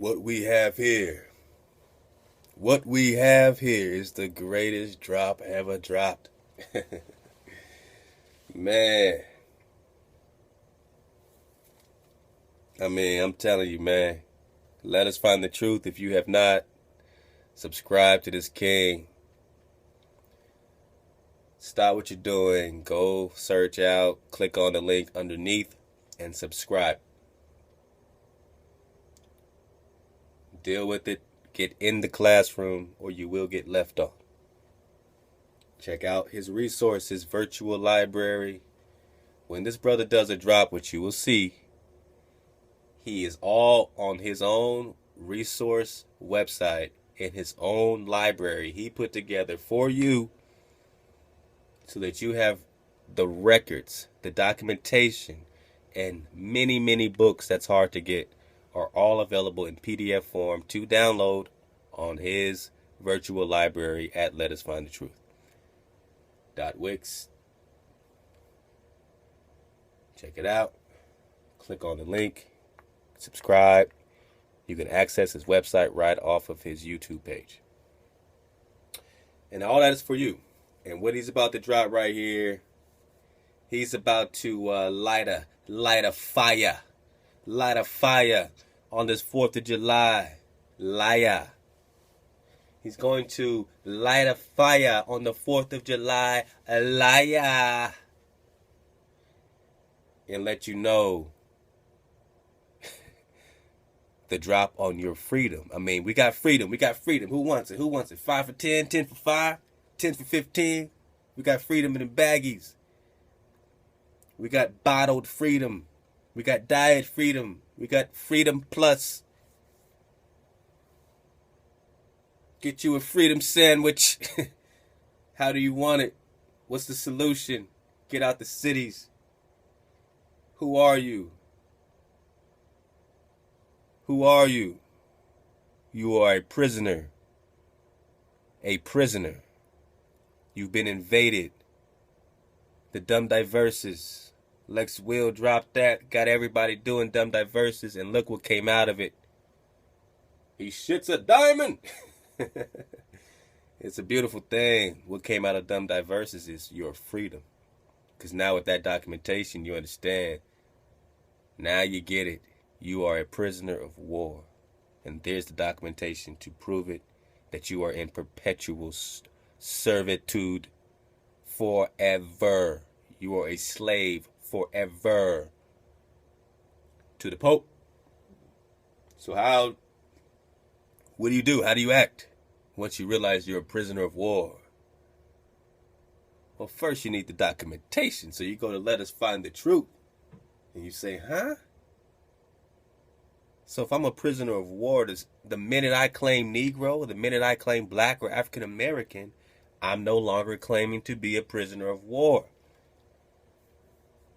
What we have here. What we have here is the greatest drop ever dropped. Man. I'm telling you, man. Let us find the truth. If you have not, subscribe to this king. Stop what you're doing. Go search out, click on the link underneath, and subscribe. Deal with it. Get in the classroom or you will get left off. Check out his resources, virtual library. When this brother does a drop, what you will see, he is all on his own resource website in his own library he put together for you so that you have the records, the documentation, and many, many books that's hard to get are all available in PDF form to download on his virtual library at LetUsFindTheTruth. .wix. Check it out. Click on the link. Subscribe. You can access his website right off of his YouTube page. And all that is for you. And what he's about to drop right here, he's about to light a fire. Light a fire on this 4th of July. Liar. He's going to light a fire on the 4th of July. A liar. And let you know the drop on your freedom. We got freedom. We got freedom. Who wants it? Who wants it? 5 for 10, 10 for 5, 10 for 15. We got freedom in the baggies. We got bottled freedom. We got diet freedom. We got freedom plus. Get you a freedom sandwich. How do you want it? What's the solution? Get out the cities. Who are you? Who are you? You are a prisoner. A prisoner. You've been invaded. The dumb Diversas. Lex Will dropped that, got everybody doing dumb Diversas, and look what came out of it. He shits a diamond. It's a beautiful thing. What came out of dumb Diversas is your freedom. Because now with that documentation, you understand. Now you get it. You are a prisoner of war. And there's the documentation to prove it, that you are in perpetual servitude forever. You are a slave forever to the Pope. So what do you do? How do you act once you realize you're a prisoner of war? Well, first you need the documentation. So you go to Let Us Find the Truth. And you say, huh? So if I'm a prisoner of war, the minute I claim Negro, the minute I claim black or African American, I'm no longer claiming to be a prisoner of war.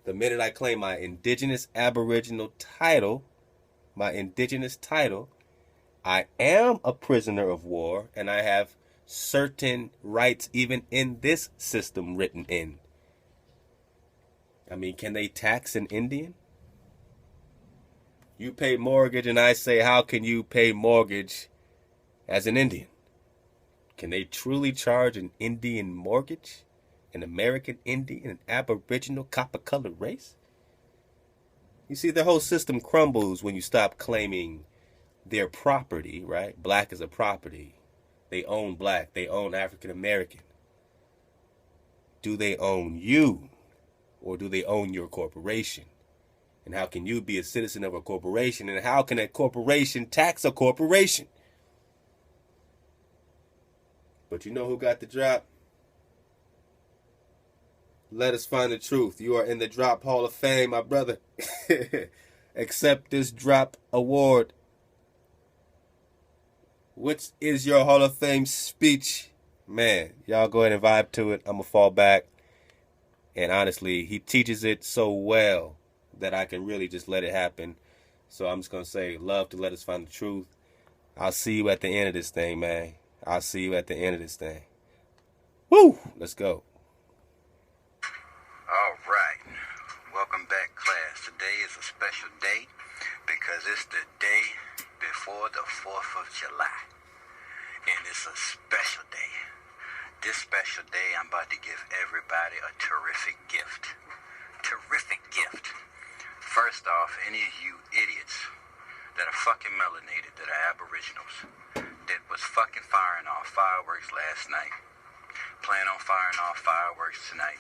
The minute I claim my indigenous aboriginal title, I am a prisoner of war, and I have certain rights even in this system written in. Can they tax an Indian? You pay mortgage, and I say, how can you pay mortgage as an Indian? Can they truly charge an Indian mortgage? An American Indian, an aboriginal copper-colored race? You see, the whole system crumbles when you stop claiming their property, right? Black is a property. They own black. They own African American. Do they own you? Or do they own your corporation? And how can you be a citizen of a corporation? And how can a corporation tax a corporation? But you know who got the drop? Let us find the truth. You are in the Drop Hall of Fame, my brother. Accept this drop award. What is your Hall of Fame speech? Man, y'all go ahead and vibe to it. I'm going to fall back. And honestly, he teaches it so well that I can really just let it happen. So I'm just going to say, love to Let Us Find the Truth. I'll see you at the end of this thing, man. I'll see you at the end of this thing. Woo! Let's go. All right. Welcome back, class. Today is a special day because it's the day before the 4th of July. And it's a special day. This special day, I'm about to give everybody a terrific gift. Terrific gift. First off, any of you idiots that are fucking melanated, that are aboriginals, that was fucking firing off fireworks last night, plan on firing off fireworks tonight,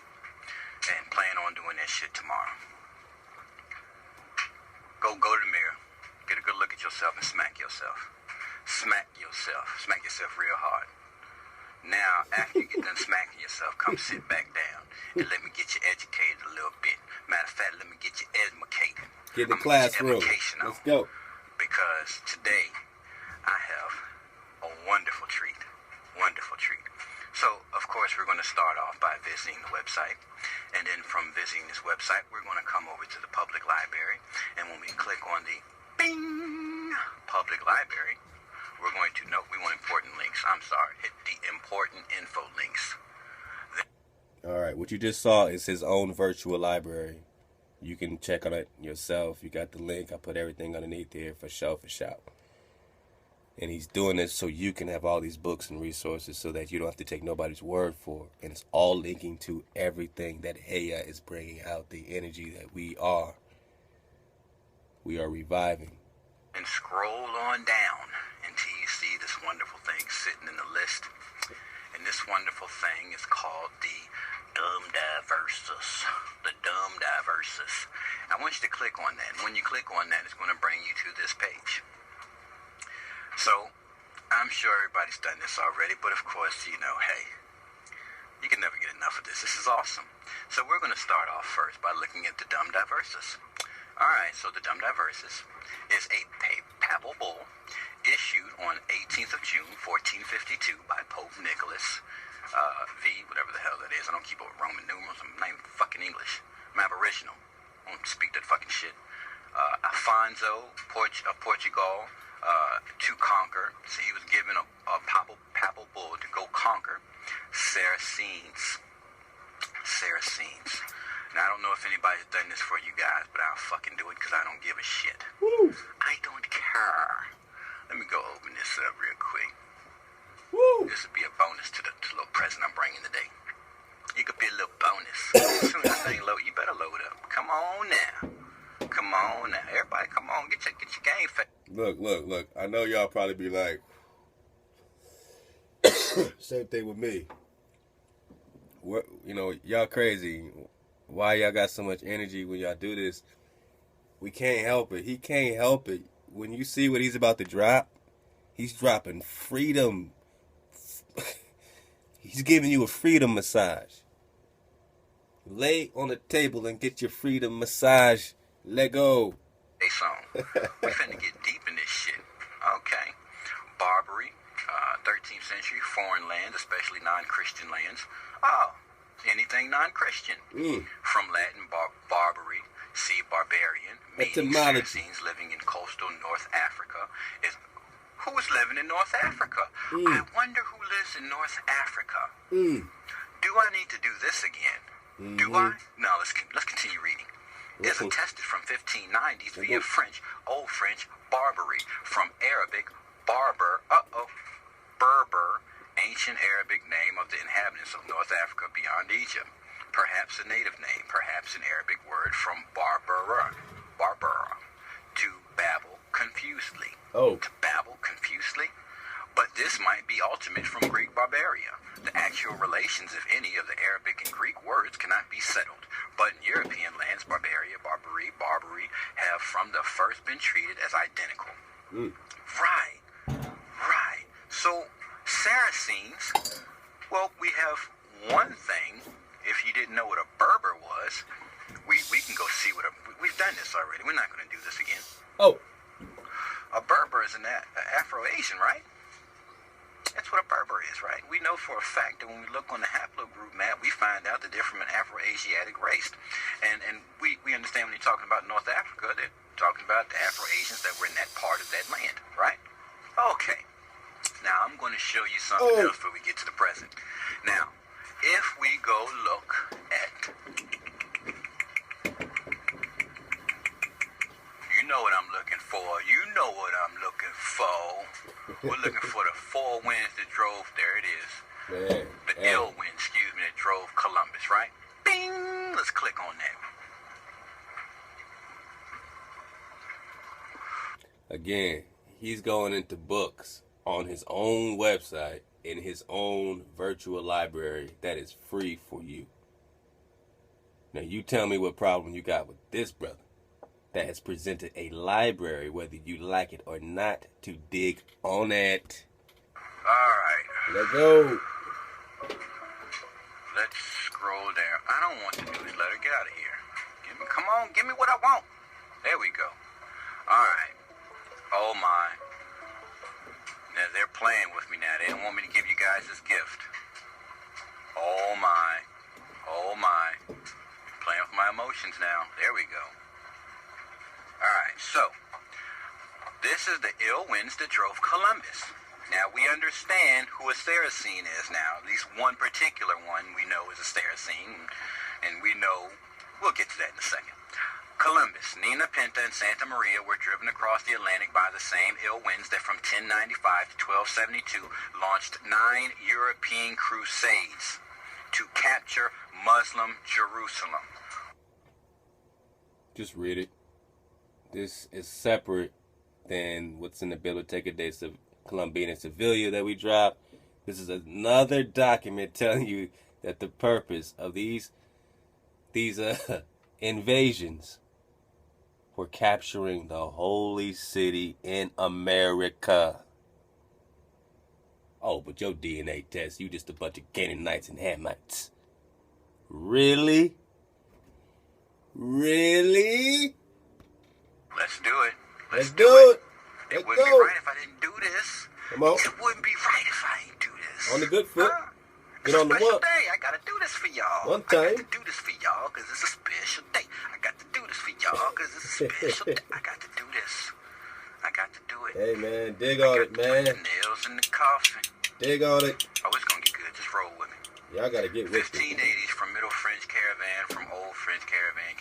and plan on doing that shit tomorrow. Go to the mirror, get a good look at yourself and smack yourself. Smack yourself real hard. Now, after you get done smacking yourself, come sit back down and let me get you educated a little bit. Matter of fact, let me get you educated. Get in the classroom. Let's go. Because today, I have a wonderful treat. Wonderful treat. So, of course, we're going to start off by visiting the website. And then from visiting this website, we're going to come over to the public library. And when we click on the bing public library, we're going to note we want important links. I'm sorry, hit the important info links. All right, what you just saw is his own virtual library. You can check on it yourself. You got the link. I put everything underneath there for show. And he's doing this so you can have all these books and resources so that you don't have to take nobody's word for it. And it's all linking to everything that Heya is bringing out, the energy that we are reviving. And scroll on down until you see this wonderful thing sitting in the list. And this wonderful thing is called the Diversas. The Diversas. I want you to click on that. When you click on that, it's going to bring you to this page. So, I'm sure everybody's done this already, but of course, you know, hey, you can never get enough of this. This is awesome. So we're going to start off first by looking at the Diversas. Alright, so the Diversas is a Papal Bull issued on 18th of June, 1452 by Pope Nicholas whatever the hell that is. I don't keep up with Roman numerals. I'm not even fucking English. I'm Aboriginal. I don't speak that fucking shit. Afonso of Portugal to conquer. So he was given a Papal Bull to go conquer Saracens. Now, I don't know if anybody's done this for you guys, but I'll fucking do it because I don't give a shit. Woo. I don't care. Let me go open this up real quick. Woo. This would be a bonus to the little present I'm bringing today. It could be a little bonus. As soon as this thing load, you better load up. Come on now. Everybody, come on. Get your game face. Look. I know y'all probably be like, same thing with me. What, y'all crazy. Why y'all got so much energy when y'all do this? We can't help it. He can't help it. When you see what he's about to drop, he's dropping freedom. He's giving you a freedom massage. Lay on the table and get your freedom massage. Let go. Hey, song. We finna get deep in this shit. Okay. Barbary, 13th century, foreign lands, especially non-Christian lands. Oh, anything non-Christian. From Latin, Barbary, see barbarian, meaning Saracens living in coastal North Africa. Who is living in North Africa? I wonder who lives in North Africa. Do I need to do this again? Do I? No, let's continue reading. It's attested from 1590s via French, Old French, Barbary, from Arabic, Berber, ancient Arabic name of the inhabitants of North Africa beyond Egypt. Perhaps a native name, perhaps an Arabic word from Barbara, to babble confusedly. To babble confusedly? But this might be ultimate from Greek barbaria. The actual relations, if any, of the Arabic and Greek words cannot be settled. But in European lands, barbaria, Barbary, have from the first been treated as identical. Right. So, Saracens, well, we have one thing. If you didn't know what a Berber was, we can go see what we've done this already. We're not going to do this again. A Berber is an Afro-Asian, right? That's what a Berber is, right? We know for a fact that when we look on the haplogroup map, we find out that they're from an Afro-Asiatic race. And we understand when you're talking about North Africa, they're talking about the Afro-Asians that were in that part of that land, right? Okay. Now, I'm going to show you something else before we get to the present. Now, if we go look at, know what I'm looking for. You know what I'm looking for. We're looking for the 4 winds that drove, there it is. Man, The ill wind, that drove Columbus, right? Bing! Let's click on that. Again, he's going into books on his own website in his own virtual library that is free for you. Now you tell me what problem you got with this brother that has presented a library, whether you like it or not, to dig on it. Alright. Let's go. Let's scroll down. I don't want the newsletter. Get out of here. Come on, give me what I want. There we go. Alright. Oh my. Now they're playing with me now. They don't want me to give you guys this gift. Oh my. Oh my. Playing with my emotions now. There we go. Alright, so this is the ill winds that drove Columbus. Now we understand who a Saracen is now. At least one particular one we know is a Saracen. And we know, we'll get to that in a second. Columbus, Nina Pinta, and Santa Maria were driven across the Atlantic by the same ill winds that from 1095 to 1272 launched 9 European crusades to capture Muslim Jerusalem. Just read it. This is separate than what's in the Biblioteca de Colombia and Sevilla that we dropped. This is another document telling you that the purpose of these invasions were capturing the holy city in America. Oh, but your DNA test, you just a bunch of Canaanites and Hamites. Really? Really? Let's do it. Let's do it. It wouldn't be right if I didn't do this. Come on. It wouldn't be right if I didn't do this. On the good foot. Get on the special one. day. I gotta do this for y'all. One time. I got to do this for y'all because it's a special day. I got to do this for y'all because it's a special day. I got to do this. I got to do it. Hey, man. Dig on it, man. The nails in the coffin. Dig on it. Oh, it's gonna get good. Just roll with me. Y'all gotta get with it. 1580s from Middle French caravan, from Old French caravan,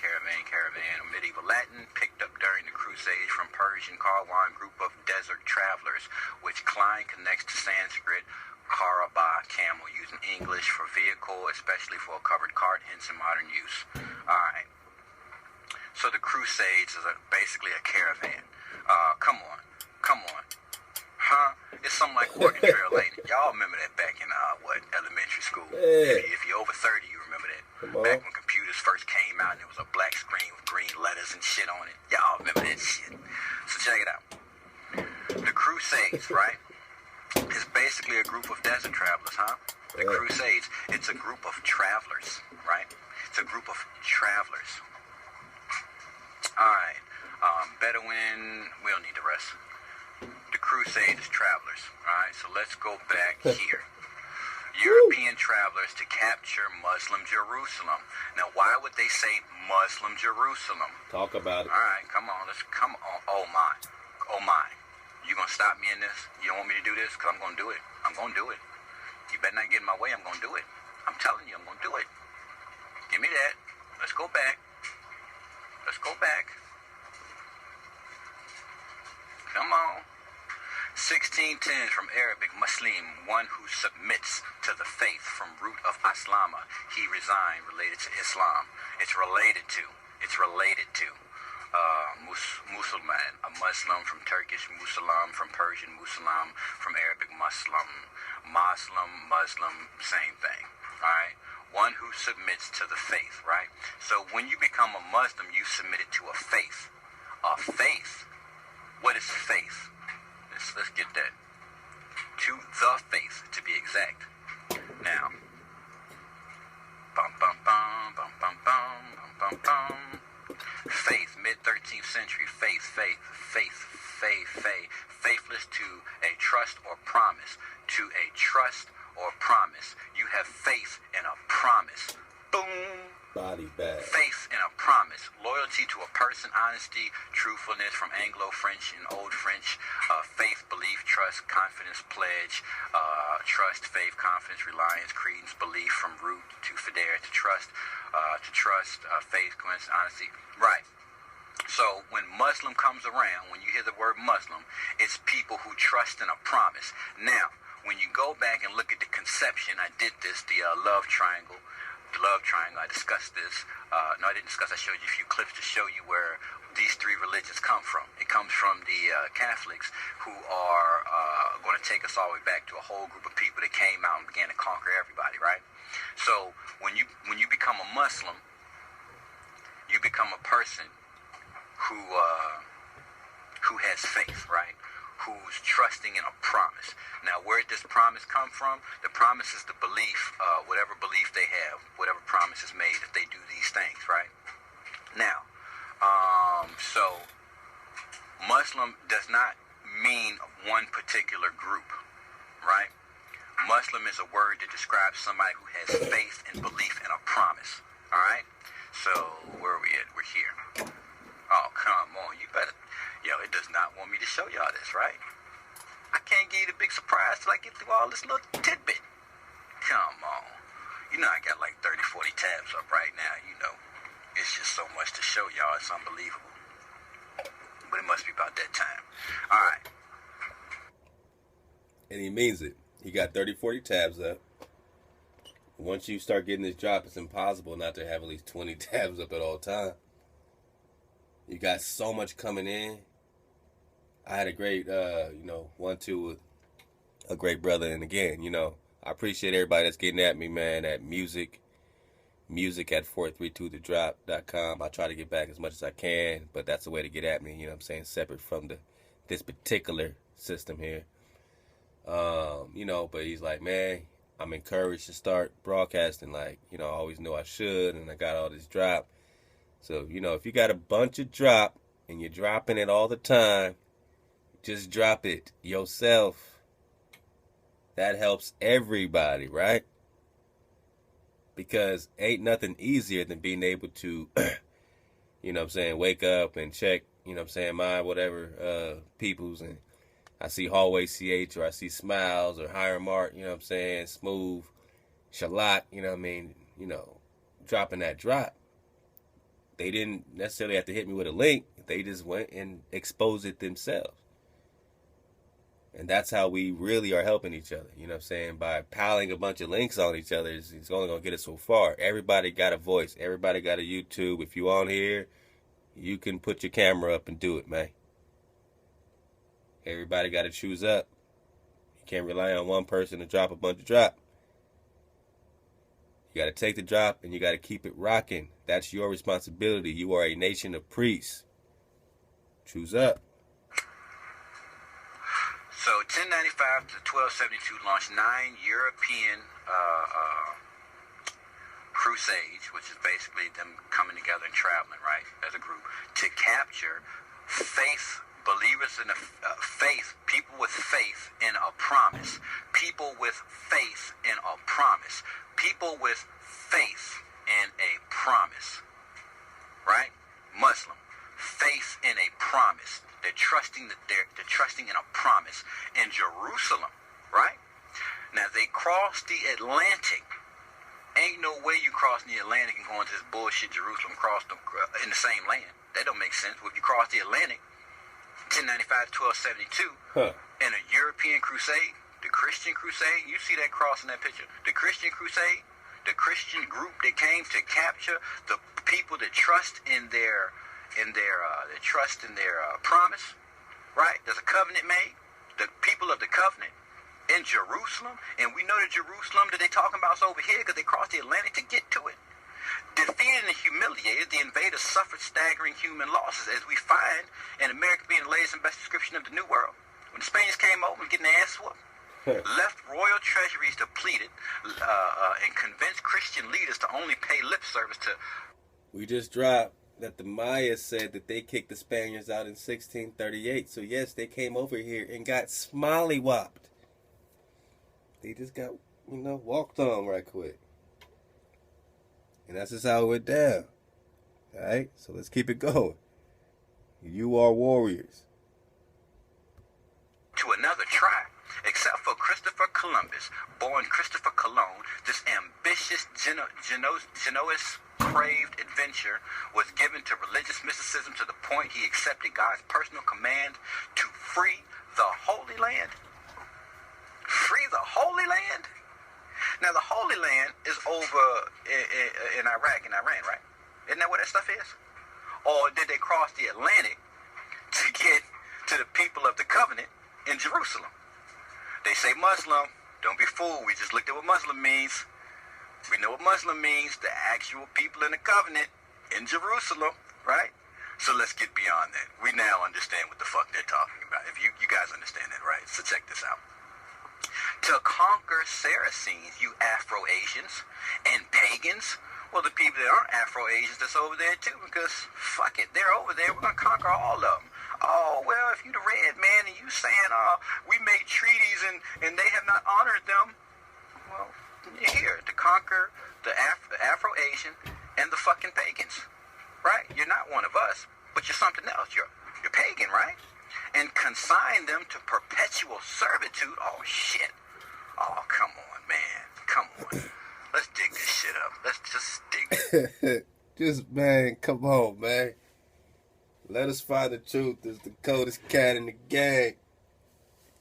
Medieval Latin, picked up during the Crusades from Persian Karwan group of desert travelers, which Klein connects to Sanskrit, Karaba, camel, using English for vehicle, especially for a covered cart, hence in modern use. Alright. So the Crusades is basically a caravan. Come on. Huh? It's something like Oregon Trail, ain't it? Y'all remember that back in, elementary school? Yeah. If you're over 30, you remember that. Come on. Back when computers first came out and it was a black screen with green letters and shit on it. Y'all remember that shit. So check it out. The Crusades, right, is basically a group of desert travelers, huh? The Crusades, it's a group of travelers, right? It's a group of travelers. Alright. Bedouin, we don't need the rest. The Crusades is travelers, alright? So let's go back here. European travelers to capture Muslim Jerusalem. Now, why would they say Muslim Jerusalem? Talk about it. Alright, come on. Oh my. You gonna stop me in this? You don't want me to do this? Because I'm gonna do it. I'm gonna do it. You better not get in my way. I'm gonna do it. I'm telling you, I'm gonna do it. Give me that. Let's go back. Come on. 1610 from Arabic, Muslim, one who submits to the faith, from root of Aslama. He resigned, related to Islam. It's related to Musulman, a Muslim, from Turkish Musalam, from Persian Musalam, from Arabic Muslim, same thing, alright? One who submits to the faith, right? So when you become a Muslim, you submit it to a faith. A faith. What is faith? Let's get that. To the faith, to be exact. Now, faith, mid-13th century, faithless to a trust or promise. To a trust or promise. You have faith in a promise. Boom. Body bag. Faith in a promise. Loyalty to a person, honesty, truthfulness, from Anglo-French and Old French. Faith, belief, trust, confidence, pledge. Trust, faith, confidence, reliance, credence, belief, from root to fidere, to trust, faith, coincidence, honesty. Right. So when Muslim comes around, when you hear the word Muslim, it's people who trust in a promise. Now, when you go back and look at the conception, I did this, the love triangle. The love triangle, I discussed this. No, I didn't discuss. I showed you a few clips to show you where these three religions come from. It comes from the Catholics, who are going to take us all the way back to a whole group of people that came out and began to conquer everybody, right? So when you become a Muslim, you become a person who has faith, right? Who's trusting in a promise. Now, where did this promise come from? The promise is the belief, whatever belief they have, whatever promise is made if they do these things, right? Now, so Muslim does not mean one particular group, right? Muslim is a word that describes somebody who has faith and belief in a promise, all right? So, where are we at? We're here. Oh, come on, you better... Yo, it does not want me to show y'all this, right? I can't give you the big surprise till I get through all this little tidbit. Come on. You know I got like 30, 40 tabs up right now, you know. It's just so much to show y'all, it's unbelievable. But it must be about that time. All right. And he means it. He got 30, 40 tabs up. Once you start getting this drop, it's impossible not to have at least 20 tabs up at all times. You got so much coming in. I had a great, 1-2 with a great brother. And again, I appreciate everybody that's getting at me, man, at music at 432thedrop.com. I try to get back as much as I can, but that's the way to get at me, separate from this particular system here. But he's like, man, I'm encouraged to start broadcasting I always knew I should, and I got all this drop. So, if you got a bunch of drop and you're dropping it all the time, just drop it yourself. That helps everybody, right? Because ain't nothing easier than being able to, wake up and check, my whatever peoples. And I see Hallway CH, or I see Smiles, or Higher Mark, Smooth, Shalak, dropping that drop. They didn't necessarily have to hit me with a link. They just went and exposed it themselves. And that's how we really are helping each other. By piling a bunch of links on each other, it's only going to get us so far. Everybody got a voice. Everybody got a YouTube. If you on here, you can put your camera up and do it, man. Everybody got to choose up. You can't rely on one person to drop a bunch of drop. You got to take the drop and you got to keep it rocking. That's your responsibility. You are a nation of priests. Choose up. So 1095 to 1272 launched 9 European crusades, which is basically them coming together and traveling, right, as a group, to capture faith, believers in faith, people with faith in a promise, people with faith in a promise, people with faith in a promise, right? Muslim, faith in a promise. They're trusting in a promise in Jerusalem, right? Now they crossed the Atlantic. Ain't no way you crossing the Atlantic and going to this bullshit Jerusalem in the same land. That don't make sense. If you cross the Atlantic, 1095 to 1272, in a European crusade, the Christian crusade, you see that cross in that picture. The Christian crusade, the Christian group that came to capture the people that trust in their promise, right? There's a covenant made. The people of the covenant in Jerusalem, and we know the Jerusalem that they talking about is over here because they crossed the Atlantic to get to it. Defeated and humiliated, the invaders suffered staggering human losses, as we find in America being the latest and best description of the New World. When the Spaniards came over and getting their ass whooped, left royal treasuries depleted, and convinced Christian leaders to only pay lip service to... We just dropped that the Mayas said that they kicked the Spaniards out in 1638. So yes, they came over here and got smolly-whopped. They just got, walked on right quick. And that's just how it went down. Alright? So let's keep it going. You are warriors. To another tribe, except for Christopher Columbus, born Christopher Colon, this ambitious Genoese craved adventure, was given to religious mysticism to the point he accepted God's personal command to free the Holy Land? Free the Holy Land? Now, the Holy Land is over in Iraq and Iran, right? Isn't that where that stuff is? Or did they cross the Atlantic to get to the people of the covenant in Jerusalem? They say Muslim. Don't be fooled. We just looked at what Muslim means. We know what Muslim means. The actual people in the covenant in Jerusalem, right? So let's get beyond that. We now understand what the fuck they're talking about. If you guys understand that, right? So check this out. To conquer Saracens, you Afro-Asians and pagans. Well, the people that aren't Afro-Asians that's over there too, because fuck it, they're over there. We're going to conquer all of them. Oh, well, if you're the red man and you saying, we made treaties and they have not honored them, well, you're here to conquer the Afro-Asian and the fucking pagans, right? You're not one of us, but you're something else. You're pagan, right? And consign them to perpetual servitude. Oh, shit. Oh, come on, man. Come on. Let's dig this shit up. Let's just dig it. Man, come on, man. Let us find the truth is the coldest cat in the gang.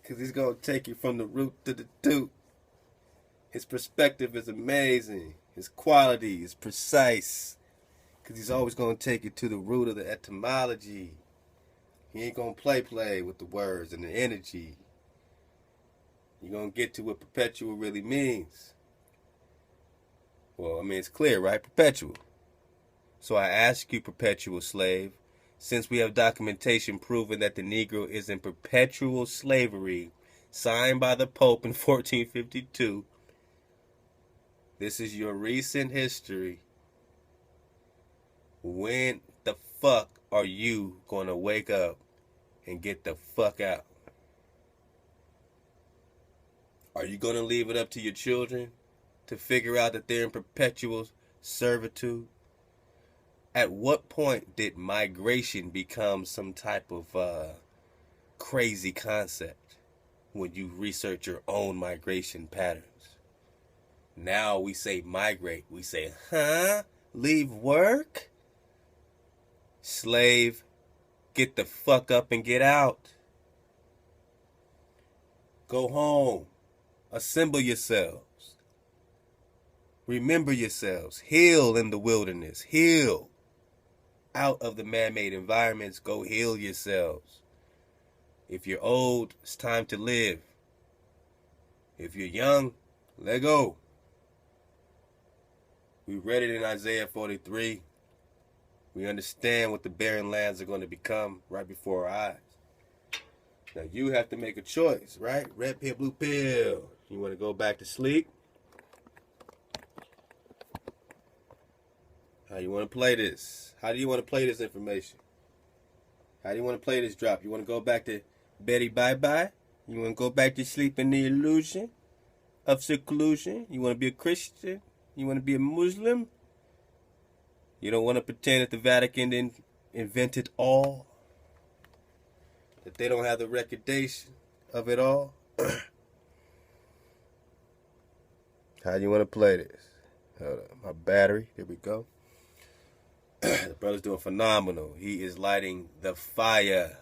Because he's going to take you from the root to the tooth. His perspective is amazing. His quality is precise. Because he's always going to take you to the root of the etymology. He ain't going to play with the words and the energy. You're going to get to what perpetual really means. Well, I mean, it's clear, right? Perpetual. So I ask you, perpetual slave, since we have documentation proving that the Negro is in perpetual slavery, signed by the Pope in 1452, this is your recent history. When the fuck are you going to wake up and get the fuck out? Are you going to leave it up to your children to figure out that they're in perpetual servitude? At what point did migration become some type of crazy concept when you research your own migration patterns? Now we say migrate. We say, leave work? Slave, get the fuck up and get out. Go home. Assemble yourselves. Remember yourselves. Heal in the wilderness. Heal. Out of the man-made environments, go heal yourselves. If you're old, it's time to live. If you're young, let go. We read it in Isaiah 43. We understand what the barren lands are going to become right before our eyes. Now you have to make a choice, right? Red pill, blue pill. You want to go back to sleep? How you want to play this? How do you want to play this information? How do you want to play this drop? You want to go back to Betty bye-bye? You want to go back to sleep in the illusion of seclusion? You want to be a Christian? You want to be a Muslim? You don't want to pretend that the Vatican invented all? That they don't have the recordation of it all? How do you want to play this? Hold up, my battery. Here we go. The brother's doing phenomenal. He is lighting the fire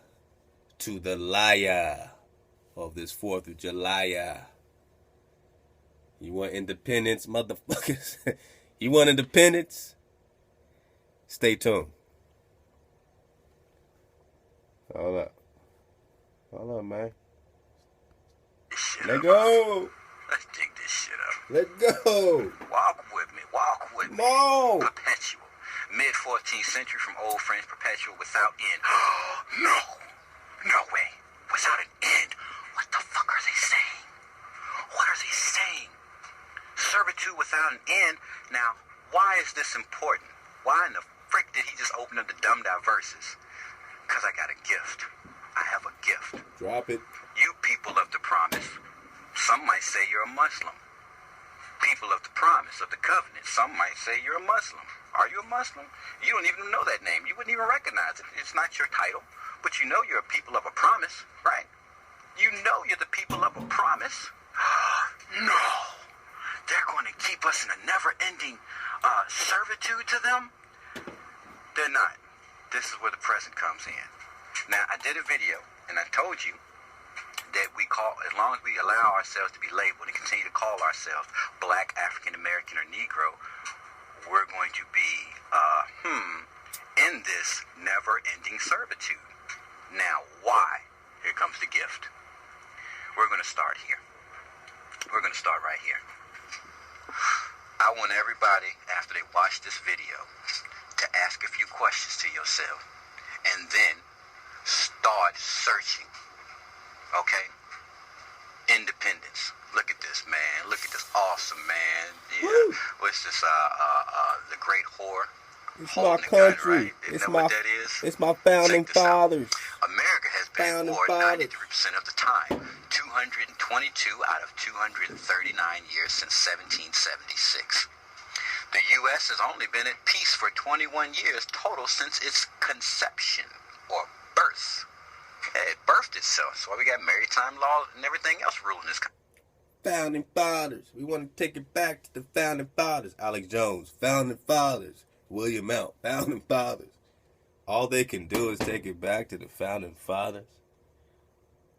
to the liar of this 4th of July. You want independence, motherfuckers? You want independence? Stay tuned. Hold up. Hold on, man. Let go. Let's dig this shit up. Let go. Walk with me. Walk with me. No. Perpetual. Mid-14th century from Old French, perpetual without end. No. No way. Without an end. What the fuck are they saying? What are they saying? Servitude without an end. Now, why is this important? Why in the frick did he just open up the dumb Diversas? Because I got a gift. I have a gift. Drop it. You people of the promise. Some might say you're a Muslim. People of the promise, of the covenant. Some might say you're a Muslim. Are you a Muslim? You don't even know that name. You wouldn't even recognize it. It's not your title. But you know you're a people of a promise, right? You know you're the people of a promise. No. They're going to keep us in a never-ending servitude to them? They're not. This is where the present comes in. Now, I did a video, and I told you that as long as we allow ourselves to be labeled and continue to call ourselves Black, African American, or Negro, we're going to be in this never-ending servitude. Now, why? Here comes the gift. We're going to start here. We're going to start right here. I want everybody, after they watch this video, to ask a few questions to yourself and then start searching. Okay? Independence. Look at this, man. Look at this awesome man. Yeah. Woo. What's this? The Great Whore. It's my country. Right? It's what that is? It's my founding fathers. America has been at war 93% of the time. 222 out of 239 years since 1776. The U.S. has only been at peace for 21 years total since its conception, or birth. It birthed itself, so we got maritime law and everything else ruling this country. Founding fathers. We want to take it back to the founding fathers. Alex Jones, founding fathers. William Mount, founding fathers. All they can do is take it back to the founding fathers,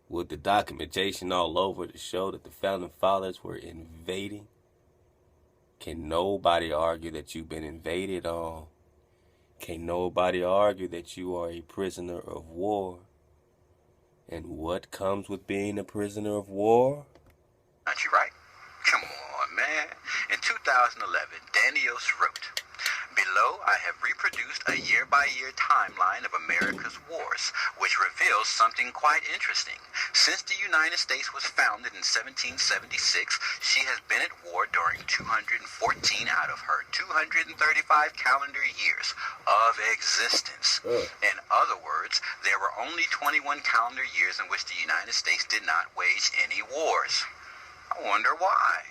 with the documentation all over to show that the founding fathers were invading. Can nobody argue that you've been invaded on? Can nobody argue that you are a prisoner of war? And what comes with being a prisoner of war? Aren't you right? Come on, man. In 2011, Daniels wrote, "Below, I have reproduced a year-by-year timeline of America's wars, which reveals something quite interesting. Since the United States was founded in 1776, she has been at war during 214 out of her 235 calendar years of existence. In other words, there were only 21 calendar years in which the United States did not wage any wars. I wonder why.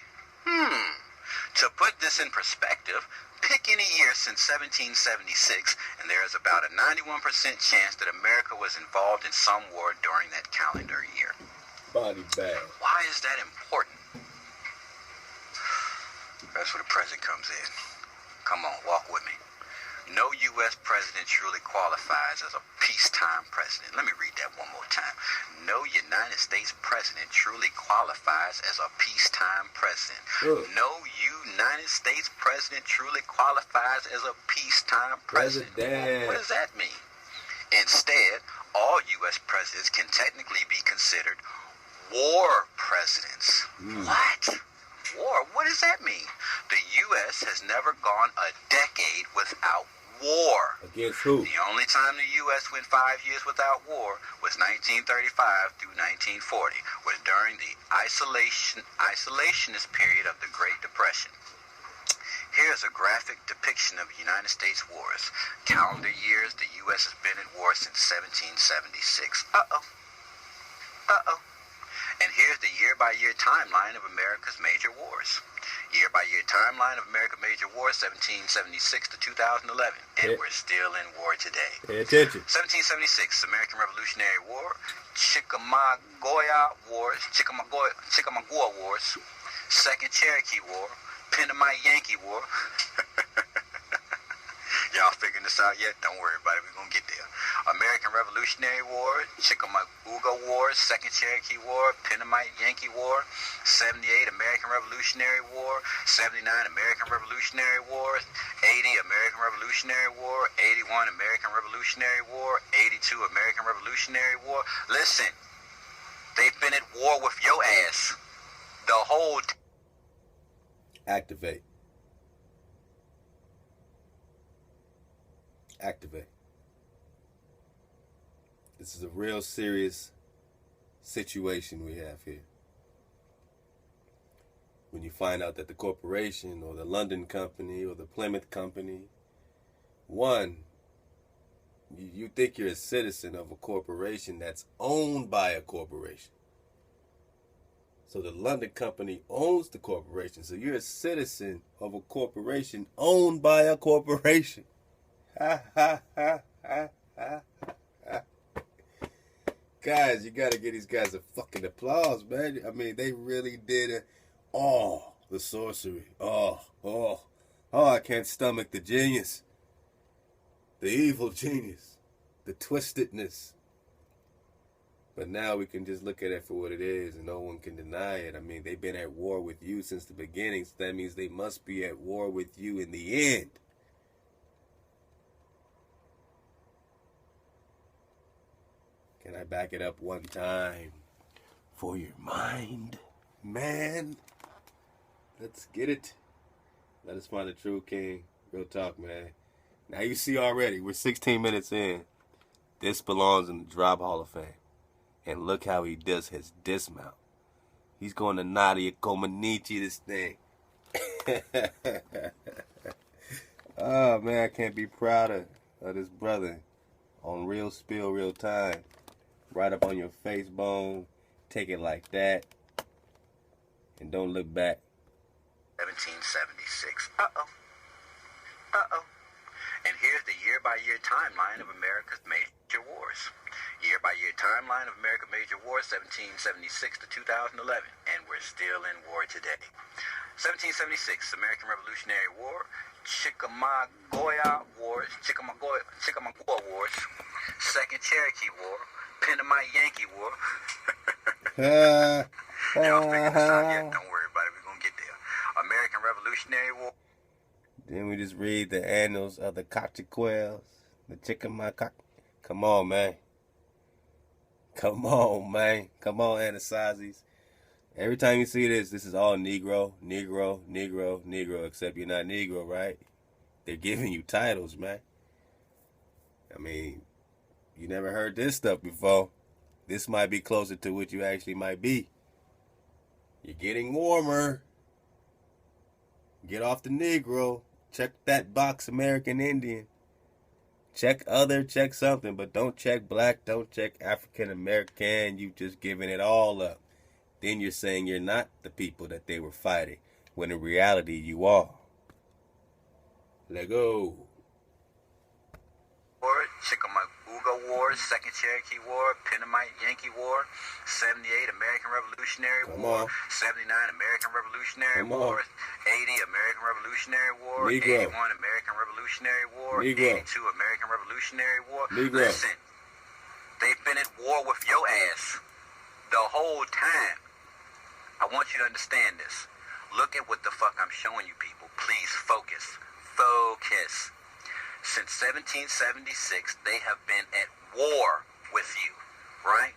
To put this in perspective, pick any year since 1776, and there is about a 91% chance that America was involved in some war during that calendar year." Body bag. Why is that important? That's where the present comes in. Come on, walk with me. No U.S. president truly qualifies as a peacetime president. Let me read that one more time. No United States president truly qualifies as a peacetime president. No United States president truly qualifies as a peacetime president. What does that mean? Instead, all U.S. presidents can technically be considered war presidents. What? War? What does that mean? The U.S. has never gone a decade without war. Against who? The only time the U.S. went 5 years without war was 1935 through 1940, was during the isolationist period of the Great Depression. Here's a graphic depiction of United States wars. Calendar years the U.S. has been at war since 1776. And here's the year-by-year timeline of America's major wars. Year-by-year timeline of America's major wars, 1776 to 2011. And we're still in war today. Pay attention. 1776, American Revolutionary War, Chickamauga Wars, Second Cherokee War, Pennamite Yankee War. Y'all figuring this out yet? Don't worry about it. We're going to get there. American Revolutionary War, Chickamauga War, Second Cherokee War, Pennamite Yankee War, 78 American Revolutionary War, 79 American Revolutionary War, 80 American Revolutionary War, 81 American Revolutionary War, 82 American Revolutionary War. Listen, they've been at war with your ass the whole time. Activate. This is a real serious situation we have here. When you find out that the corporation or the London company or the Plymouth company, one, you think you're a citizen of a corporation that's owned by a corporation. So the London company owns the corporation. So you're a citizen of a corporation owned by a corporation. Guys, you gotta give these guys a fucking applause, man. I mean, they really did it. Oh, the sorcery. Oh, Oh, I can't stomach the genius. The evil genius. The twistedness. But now we can just look at it for what it is, and no one can deny it. I mean, they've been at war with you since the beginning, so that means they must be at war with you in the end. Can I back it up one time for your mind, man? Let's get it. Let us find the true king. Real talk, man. Now you see already, we're 16 minutes in. This belongs in the Drop Hall of Fame. And look how he does his dismount. He's going to Nadia Comaneci this thing. Oh, man, I can't be prouder of this brother. On real spill, real time. Right up on your face bone. Take it like that. And don't look back. 1776. Uh-oh. And here's the year-by-year timeline of America's major wars. Year-by-year timeline of America's major wars, 1776 to 2011. And we're still in war today. 1776, American Revolutionary War. Chickamauga Wars. Second Cherokee War. Pennamite Yankee War. Y'all figured this out yet? Don't worry about it. We're going to get there. American Revolutionary War. Then we just read the annals of the Cochiquels, the Chickamauga. Come on, man. Come on, man. Come on, Anasazis. Every time you see this is all Negro, Negro, Negro, Negro, except you're not Negro, right? They're giving you titles, man. I mean, you never heard this stuff before. This might be closer to what you actually might be. You're getting warmer. Get off the Negro. Check that box, American Indian. Check something, but don't check black, don't check African American. You just giving it all up. Then you're saying you're not the people that they were fighting, when in reality you are. Let go. War, Chickamauga War, Second Cherokee War, Pennamite Yankee War, 78 American Revolutionary War, 79 American Revolutionary War, 80 American Revolutionary War, Negro. 81 American Revolutionary War, Negro. 82 American Revolutionary War. Negro. Listen, they've been at war with your ass the whole time. I want you to understand this. Look at what the fuck I'm showing you, people. Please focus. Focus. Since 1776, they have been at war with you, right?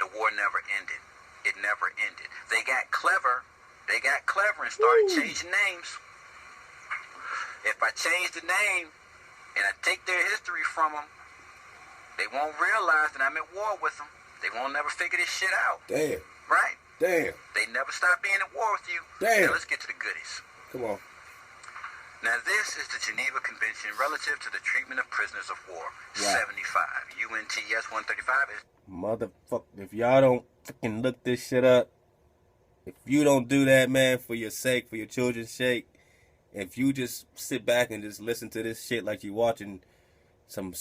The war never ended. It never ended. They got clever. And started changing names. If I change the name and I take their history from them, they won't realize that I'm at war with them. They won't never figure this shit out. Damn. Right? Damn. They never stop being at war with you. Damn. Now let's get to the goodies. Come on. Now, this is the Geneva Convention relative to the treatment of prisoners of war. Right. 75. UNTS 135 is... Motherfucker, if y'all don't fucking look this shit up, if you don't do that, man, for your sake, for your children's sake, if you just sit back and just listen to this shit like you're watching some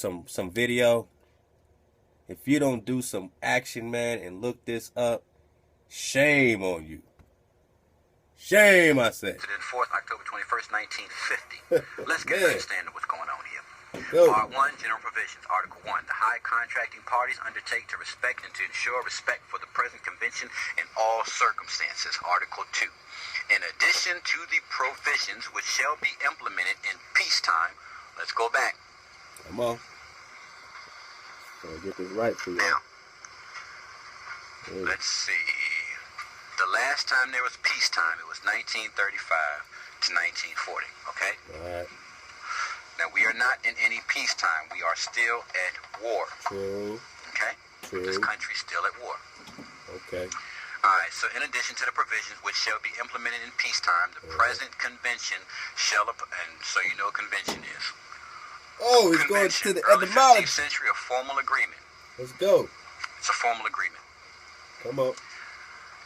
video, if you don't do some action, man, and look this up, shame on you. Shame, I said. Enforced October 21st, 1950. Let's get an understanding of what's going on here. Go. Part 1, General Provisions. Article 1. The high contracting parties undertake to respect and to ensure respect for the present convention in all circumstances. Article 2. In addition to the provisions which shall be implemented in peacetime. Let's go back. Come on. Gotta get this right for you. Now, let's see. The last time there was peacetime, it was 1935 to 1940, okay? All right. Now, we are not in any peacetime. We are still at war. True. Okay? True. This country's still at war. Okay. All right, so in addition to the provisions which shall be implemented in peacetime, the present convention shall, and so you know what convention is. Oh, it's going to the etymology. 15th century, a formal agreement. Let's go. It's a formal agreement. Come on.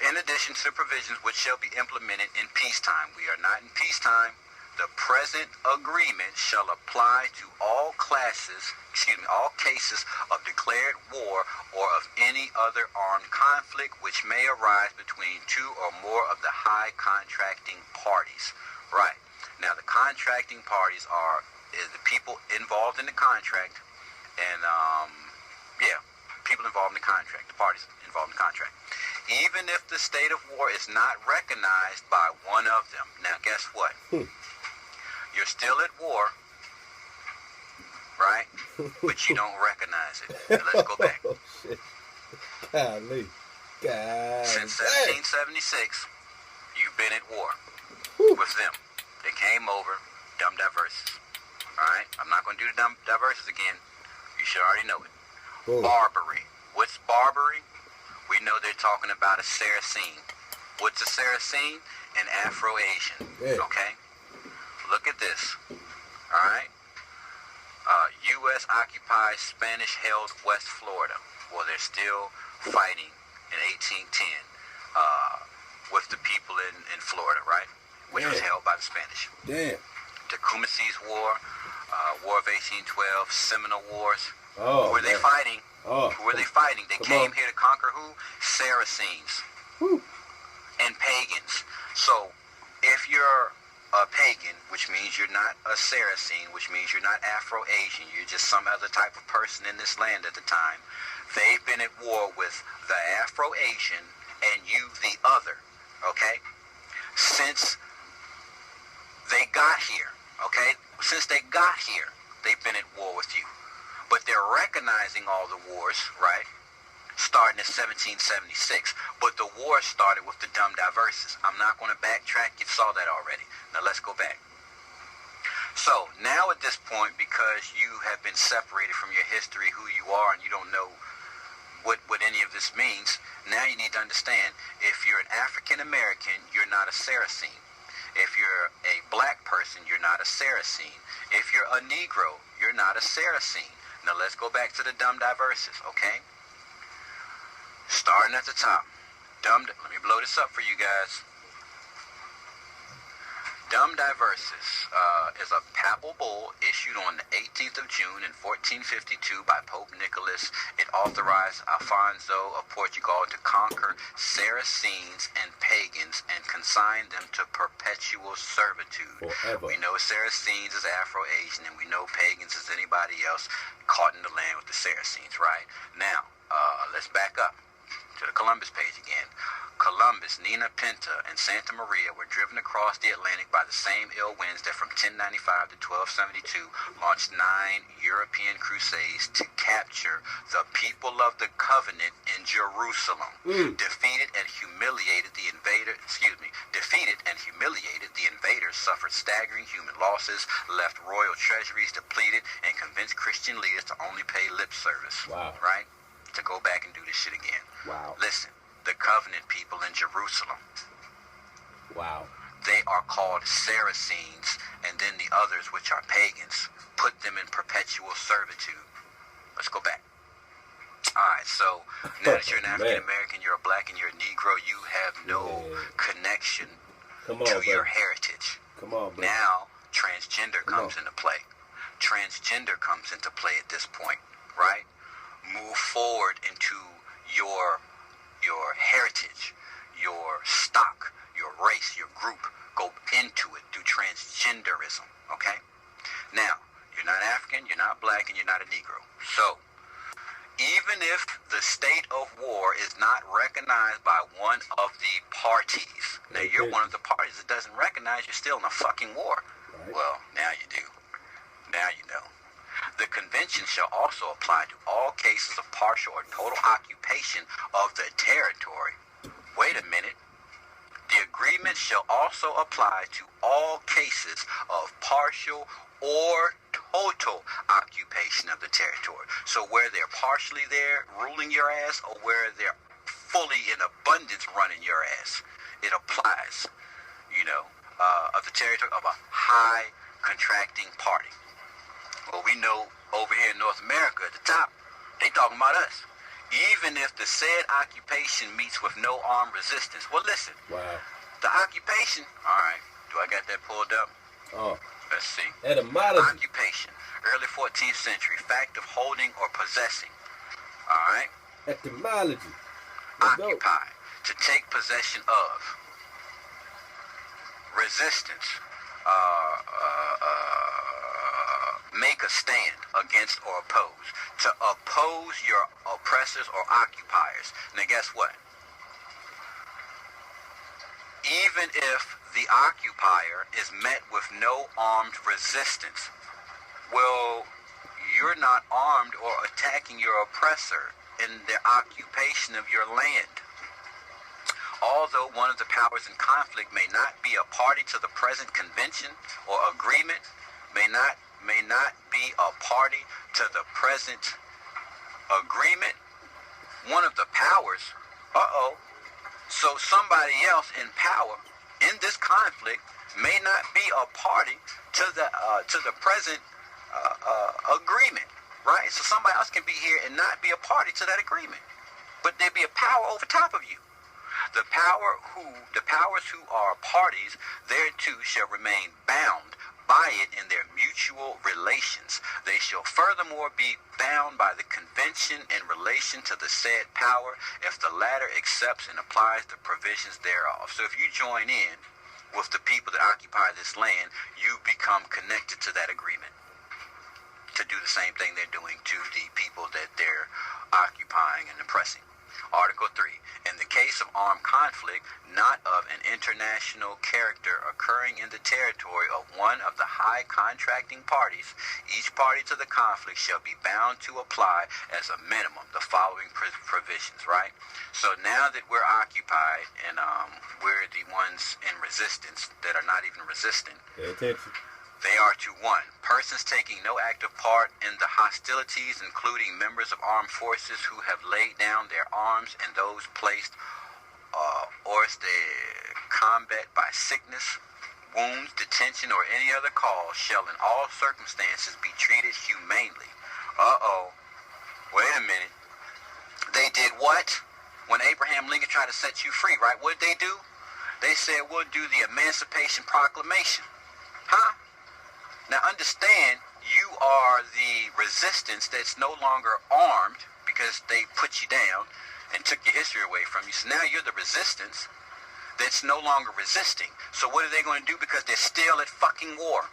In addition to the provisions which shall be implemented in peacetime, we are not in peacetime. The present agreement shall apply to all cases of declared war or of any other armed conflict which may arise between two or more of the high contracting parties. Right. Now, the contracting parties is the people involved in the contract, and people involved in the contract, the parties involved in the contract. Even if the state of war is not recognized by one of them. Now, guess what? You're still at war, right? But you don't recognize it. Now, let's go back. Oh, shit. Golly. Since 1776, you've been at war with them. They came over, dumb Diversas. All right? I'm not going to do the dumb Diversas again. You should already know it. Barbary. What's Barbary? We know they're talking about a Saracen. What's a Saracen? An Afro-Asian. Yeah. Okay? Look at this. All right? U.S. occupied Spanish-held West Florida. Well, they're still fighting in 1810 with the people in Florida, right? Which was held by the Spanish. Damn. Tecumseh's War, War of 1812, Seminole Wars. Oh, Who were they fighting? Oh. Who were they fighting? They came here to conquer who? Saracens. Whew. And pagans. So, if you're a pagan, which means you're not a Saracen, which means you're not Afro-Asian, you're just some other type of person in this land at the time, they've been at war with the Afro-Asian and you, the other, okay? Since they got here, okay? Since they got here, they've been at war with you. But they're recognizing all the wars, right? Starting in 1776. But the war started with the dumb Diversas. I'm not going to backtrack. You saw that already. Now let's go back. So now at this point, because you have been separated from your history, who you are, and you don't know what any of this means, now you need to understand, if you're an African American, you're not a Saracen. If you're a black person, you're not a Saracen. If you're a Negro, you're not a Saracen. Now let's go back to the dumb Diversas, okay? Starting at the top. Let me blow this up for you guys. Dumb Diversas is a Papal Bull issued on the 18th of June in 1452 by Pope Nicholas. It authorized Alfonso of Portugal to conquer Saracens and pagans and consign them to perpetual servitude. Forever. We know Saracens is Afro-Asian, and we know pagans is anybody else caught in the land with the Saracens, right? Now, let's back up to the Columbus page again. Columbus, Nina Pinta, and Santa Maria were driven across the Atlantic by the same ill winds that from 1095 to 1272 launched 9 European crusades to capture the people of the covenant in Jerusalem. Defeated and humiliated the invaders, suffered staggering human losses, left royal treasuries depleted, and convinced Christian leaders to only pay lip service. Wow. Right? To go back and do this shit again. Wow. Listen. The covenant people in Jerusalem. Wow. They are called Saracens, and then the others, which are pagans, put them in perpetual servitude. Let's go back. All right, so now that you're an African American, you're a black, and you're a Negro, you have no connection to your heritage. Come on, bro. Now, transgender comes into play. Transgender comes into play at this point, right? Move forward into your heritage, your stock, your race, your group. Go into it through transgenderism, okay? Now, you're not African, you're not black, and you're not a Negro. So, even if the state of war is not recognized by one of the parties, now you're one of the parties that doesn't recognize you're still in a fucking war. Right. Well, now you do. Now you know. The convention shall also apply to all cases of partial or total occupation of the territory. Wait a minute. The agreement shall also apply to all cases of partial or total occupation of the territory. So where they're partially there ruling your ass, or where they're fully in abundance running your ass, it applies, of the territory of a high contracting party. Well, we know over here in North America at the top, they talking about us. Even if the said occupation meets with no armed resistance. Well, listen. Wow. The occupation, all right, do I got that pulled up? Oh. Let's see. Etymology. Occupation, early 14th century, fact of holding or possessing. All right? Etymology. Occupy, to take possession of. Resistance, make a stand against or oppose. To oppose your oppressors or occupiers. Now guess what? Even if the occupier is met with no armed resistance, well, you're not armed or attacking your oppressor in the occupation of your land. Although one of the powers in conflict may not be a party to the present convention or agreement, may not be a party to the present agreement, one of the powers, so somebody else in power in this conflict may not be a party to the present agreement, right? So somebody else can be here and not be a party to that agreement, but there be a power over top of you. The powers who are parties thereto shall remain bound by it in their mutual relations. They shall furthermore be bound by the convention in relation to the said power, if the latter accepts and applies the provisions thereof. So if you join in with the people that occupy this land, you become connected to that agreement to do the same thing they're doing to the people that they're occupying and oppressing. Article 3. In the case of armed conflict, not of an international character occurring in the territory of one of the high contracting parties, each party to the conflict shall be bound to apply as a minimum the following provisions, right? So now that we're occupied and we're the ones in resistance that are not even resistant, Pay attention. they are to 1. Persons taking no active part in the hostilities, including members of armed forces who have laid down their arms and those placed or combat by sickness, wounds, detention, or any other cause, shall in all circumstances be treated humanely. Wait a minute. They did what? When Abraham Lincoln tried to set you free, right? What did they do? They said, we'll do the Emancipation Proclamation. Huh? Now understand, you are the resistance that's no longer armed because they put you down and took your history away from you. So now you're the resistance that's no longer resisting. So what are they going to do? Because they're still at fucking war.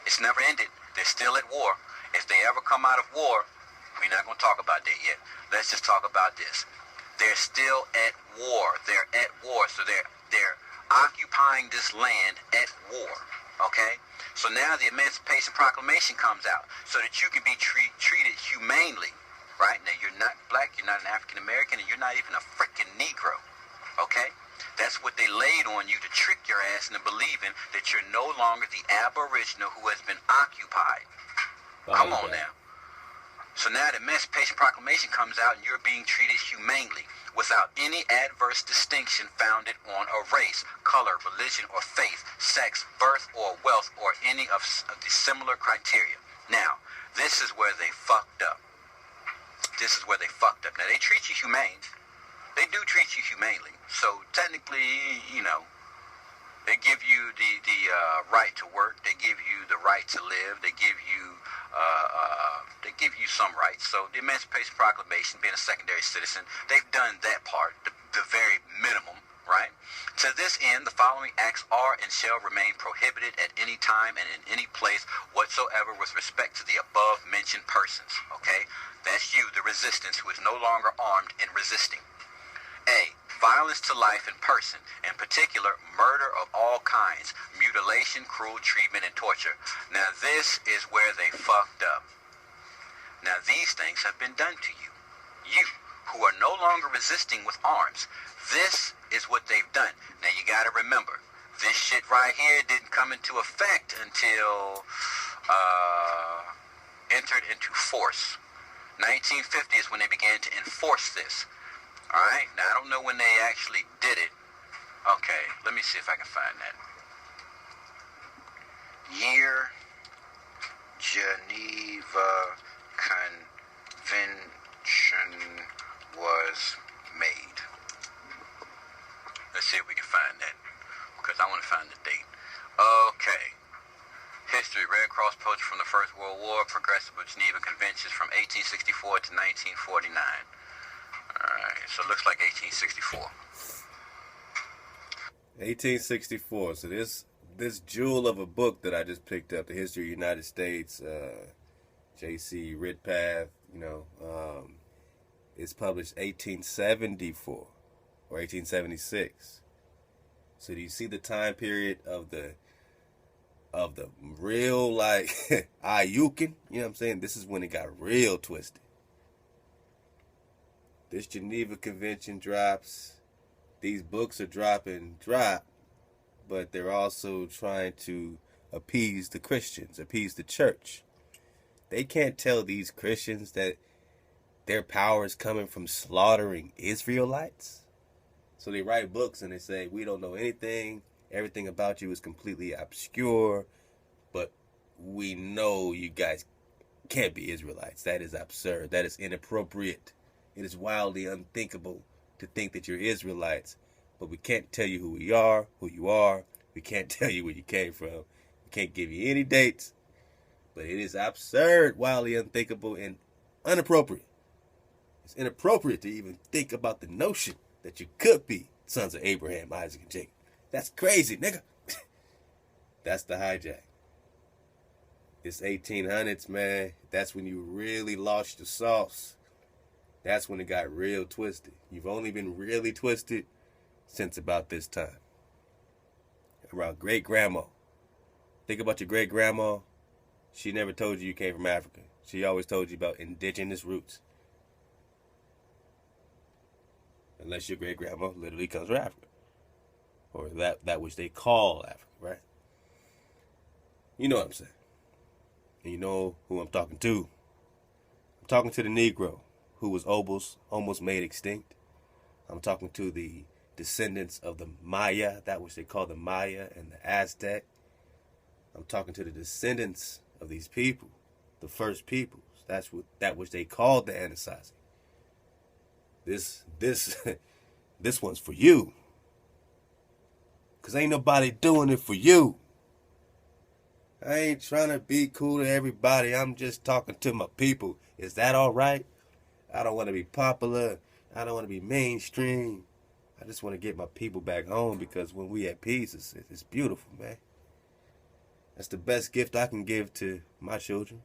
It's never ended. They're still at war. If they ever come out of war, we're not going to talk about that yet. Let's just talk about this. They're still at war. They're at war. So they're occupying this land at war. Okay? So now the Emancipation Proclamation comes out so that you can be treated humanely, right? Now, you're not black, you're not an African American, and you're not even a freaking Negro, okay? That's what they laid on you to trick your ass into believing that you're no longer the aboriginal who has been occupied. Come on now. So now the Emancipation Proclamation comes out and you're being treated humanely without any adverse distinction founded on a race, color, religion, or faith, sex, birth, or wealth, or any of the similar criteria. Now, this is where they fucked up. This is where they fucked up. Now, they treat you humane. They do treat you humanely. So technically, you know, they give you the right to work. They give you the right to live. They give you some rights. So the Emancipation Proclamation, being a secondary citizen, they've done that part, the very minimum, right? To this end, the following acts are and shall remain prohibited at any time and in any place whatsoever with respect to the above mentioned persons. Okay? That's you, the resistance, who is no longer armed and resisting. A. Violence to life in person, in particular, murder of all kinds, mutilation, cruel treatment, and torture. Now, this is where they fucked up. Now, these things have been done to you. You, who are no longer resisting with arms, this is what they've done. Now, you got to remember, this shit right here didn't come into effect until entered into force. 1950 is when they began to enforce this. All right? Now, I don't know when they actually did it. Okay, let me see if I can find that. Year, Geneva Convention was made. Let's see if we can find that, because I want to find the date. Okay. History, Red Cross poetry from the First World War, progressive with Geneva Conventions from 1864 to 1949. Alright, so it looks like 1864. 1864. So this this jewel of a book that I just picked up, The History of the United States, J.C. Ridpath, it's published 1874 or 1876. So do you see the time period of the real, like, Ayukin? You know what I'm saying? This is when it got real twisted. This Geneva Convention drops. These books are drop, but they're also trying to appease the Christians, appease the church. They can't tell these Christians that their power is coming from slaughtering Israelites. So they write books and they say, we don't know anything. Everything about you is completely obscure. But we know you guys can't be Israelites. That is absurd. That is inappropriate. It is wildly unthinkable to think that you're Israelites. But we can't tell you who we are, who you are. We can't tell you where you came from. We can't give you any dates. But it is absurd, wildly unthinkable, and inappropriate. It's inappropriate to even think about the notion that you could be sons of Abraham, Isaac, and Jacob. That's crazy, nigga. That's the hijack. It's 1800s, man. That's when you really lost your sauce. That's when it got real twisted. You've only been really twisted since about this time. Around great-grandma. Think about your great-grandma. She never told you came from Africa. She always told you about indigenous roots. Unless your great-grandma literally comes from Africa. Or that which they call Africa, right? You know what I'm saying. And you know who I'm talking to. I'm talking to the Negro, who was almost made extinct. I'm talking to the descendants of the Maya, that which they call the Maya and the Aztec. I'm talking to the descendants of these people, the first peoples. That's that which they called the Anasazi. This one's for you. Cause ain't nobody doing it for you. I ain't trying to be cool to everybody. I'm just talking to my people. Is that all right? I don't want to be popular. I don't want to be mainstream. I just want to get my people back home, because when we at peace, it's beautiful, man. That's the best gift I can give to my children.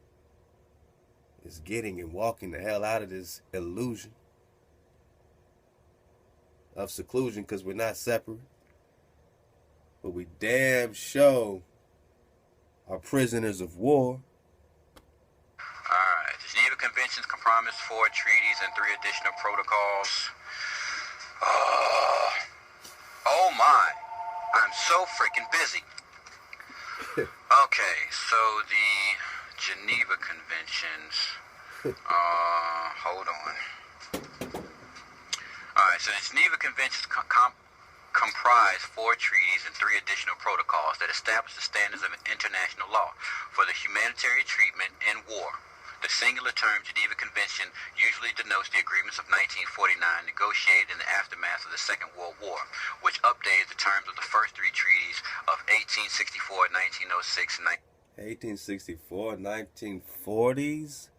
Is getting and walking the hell out of this illusion of seclusion, because we're not separate. But we damn sure are prisoners of war. Alright, the Geneva Convention compromised 4 treaties and 3 additional protocols. Oh my, I'm so freaking busy. Okay, so the Geneva Conventions, hold on. Alright, so the Geneva Conventions comprise 4 treaties and 3 additional protocols that establish the standards of international law for the humanitarian treatment in war. The singular term Geneva Convention usually denotes the agreements of 1949 negotiated in the aftermath of the Second World War, which updated the terms of the first 3 treaties of 1864, 1906, and 1864, 1940s?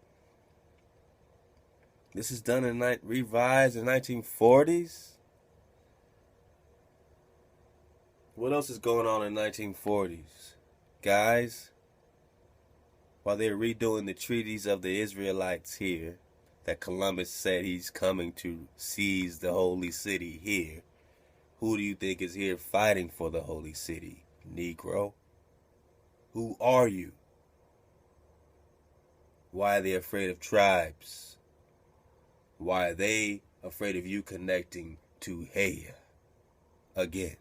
This is done in revised in 1940s? What else is going on in 1940s? Guys, while they're redoing the treaties of the Israelites here, that Columbus said he's coming to seize the holy city here, who do you think is here fighting for the holy city, Negro? Who are you? Why are they afraid of tribes? Why are they afraid of you connecting to Heya again?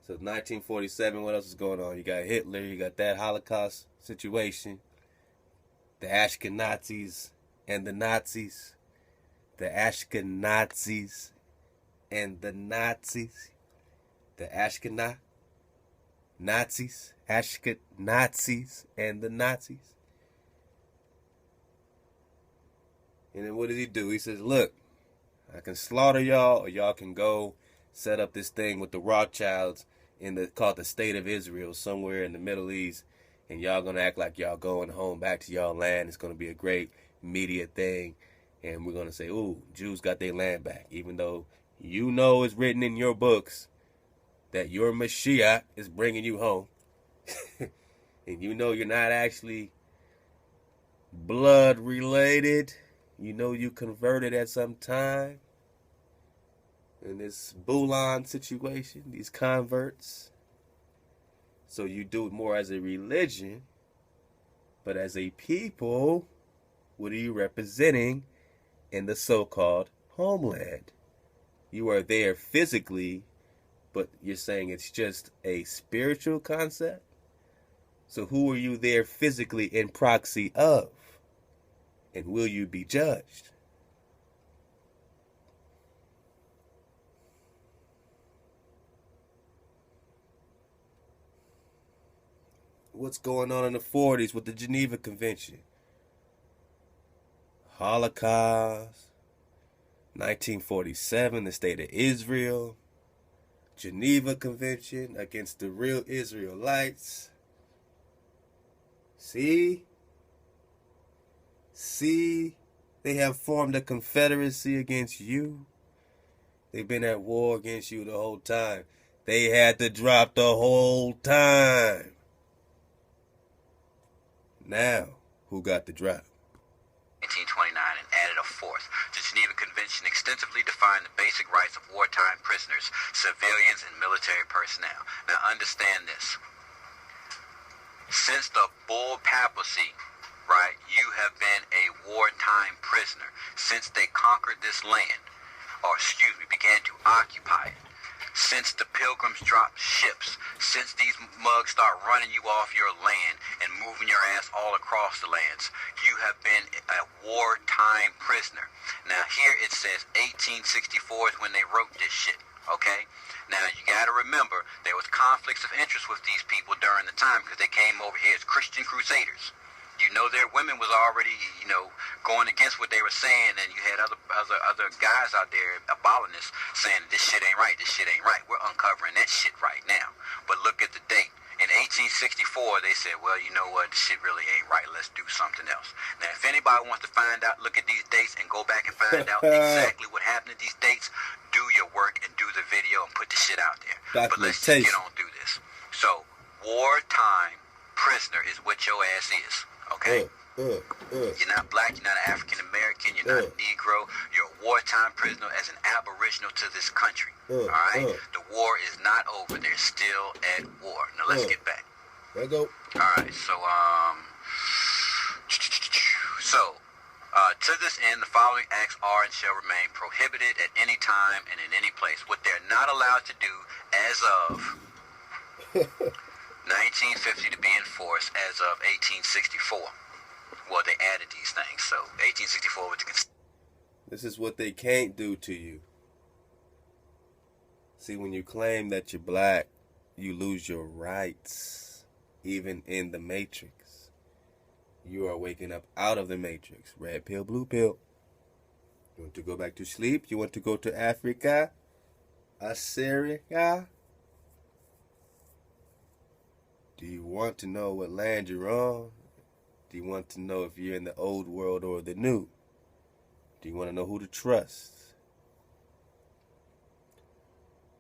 So 1947, what else is going on? You got Hitler, you got that Holocaust situation, the Ashkenazis and the Nazis, the Ashkenazis and the Nazis, the Ashkenaz Nazis, Ashkenazis and the Nazis. And then what did he do? He says, look, I can slaughter y'all, or y'all can go set up this thing with the Rothschilds called the State of Israel, somewhere in the Middle East, and y'all gonna act like y'all going home back to y'all land. It's gonna be a great media thing, and we're gonna say, ooh, Jews got their land back, even though you know it's written in your books that your Mashiach is bringing you home, and you know you're not actually blood related, you know you converted at some time in this Bulan situation, these converts. So you do it more as a religion, but as a people, what are you representing in the so-called homeland? You are there physically, but you're saying it's just a spiritual concept? So who are you there physically in proxy of? And will you be judged? What's going on in the 40s with the Geneva Convention? Holocaust, 1947, the State of Israel, Geneva Convention against the real Israelites. See, they have formed a confederacy against you. They've been at war against you the whole time. They had to drop the whole time. Now, who got the drop? 1929 and added a fourth. The Geneva Convention extensively defined the basic rights of wartime prisoners, civilians, and military personnel. Now understand this. Since the Bull papacy, right, you have been a wartime prisoner. Since they conquered this land, began to occupy it. Since the pilgrims dropped ships, since these mugs start running you off your land and moving your ass all across the lands, you have been a wartime prisoner. Now here it says 1864 is when they wrote this shit, okay? Now you gotta remember, there was conflicts of interest with these people during the time because they came over here as Christian crusaders. You know, their women was already, going against what they were saying, and you had other guys out there, abolitionists, saying this shit ain't right, this shit ain't right. We're uncovering that shit right now. But look at the date. In 1864, they said, well, you know what, this shit really ain't right. Let's do something else. Now, if anybody wants to find out, look at these dates and go back and find out exactly what happened at these dates, do your work and do the video and put the shit out there. But let's just get on through this. So, wartime prisoner is what your ass is. Okay? You're not black, you're not African American, you're not Negro, you're a wartime prisoner as an aboriginal to this country. Alright? The war is not over, they're still at war. Now let's get back. There you go. Alright, so to this end, the following acts are and shall remain prohibited at any time and in any place. What they're not allowed to do as of 1950 to be enforced as of 1864. Well, they added these things, so 1864 was the... This is what they can't do to you. See, when you claim that you're black, you lose your rights, even in the Matrix. You are waking up out of the Matrix. Red pill, blue pill. You want to go back to sleep? You want to go to Africa? Assyria? Do you want to know what land you're on? Do you want to know if you're in the old world or the new? Do you want to know who to trust?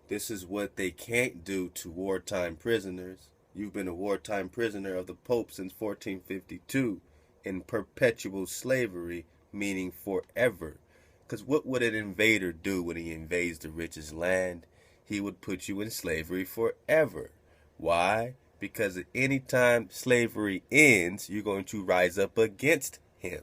This is what they can't do to wartime prisoners. You've been a wartime prisoner of the Pope since 1452 in perpetual slavery, meaning forever. Because what would an invader do when he invades the richest land? He would put you in slavery forever. Why? Because at any time slavery ends, you're going to rise up against him.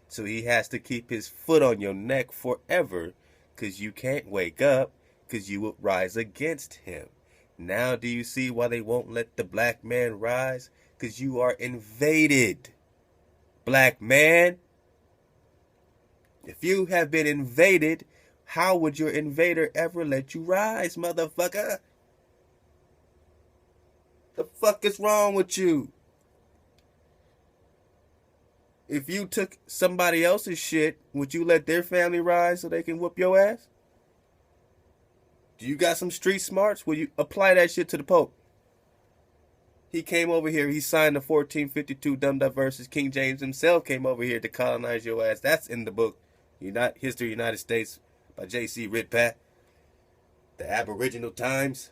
So he has to keep his foot on your neck forever, because you can't wake up, because you will rise against him. Now do you see why they won't let the black man rise? Because you are invaded. Black man, if you have been invaded, how would your invader ever let you rise, motherfucker? The fuck is wrong with you? If you took somebody else's shit, would you let their family rise so they can whoop your ass? Do you got some street smarts? Will you apply that shit to the Pope? He came over here. He signed the 1452 Diversas. King James himself came over here to colonize your ass. That's in the book, History of the United States by J.C. Ridpat. The Aboriginal Times.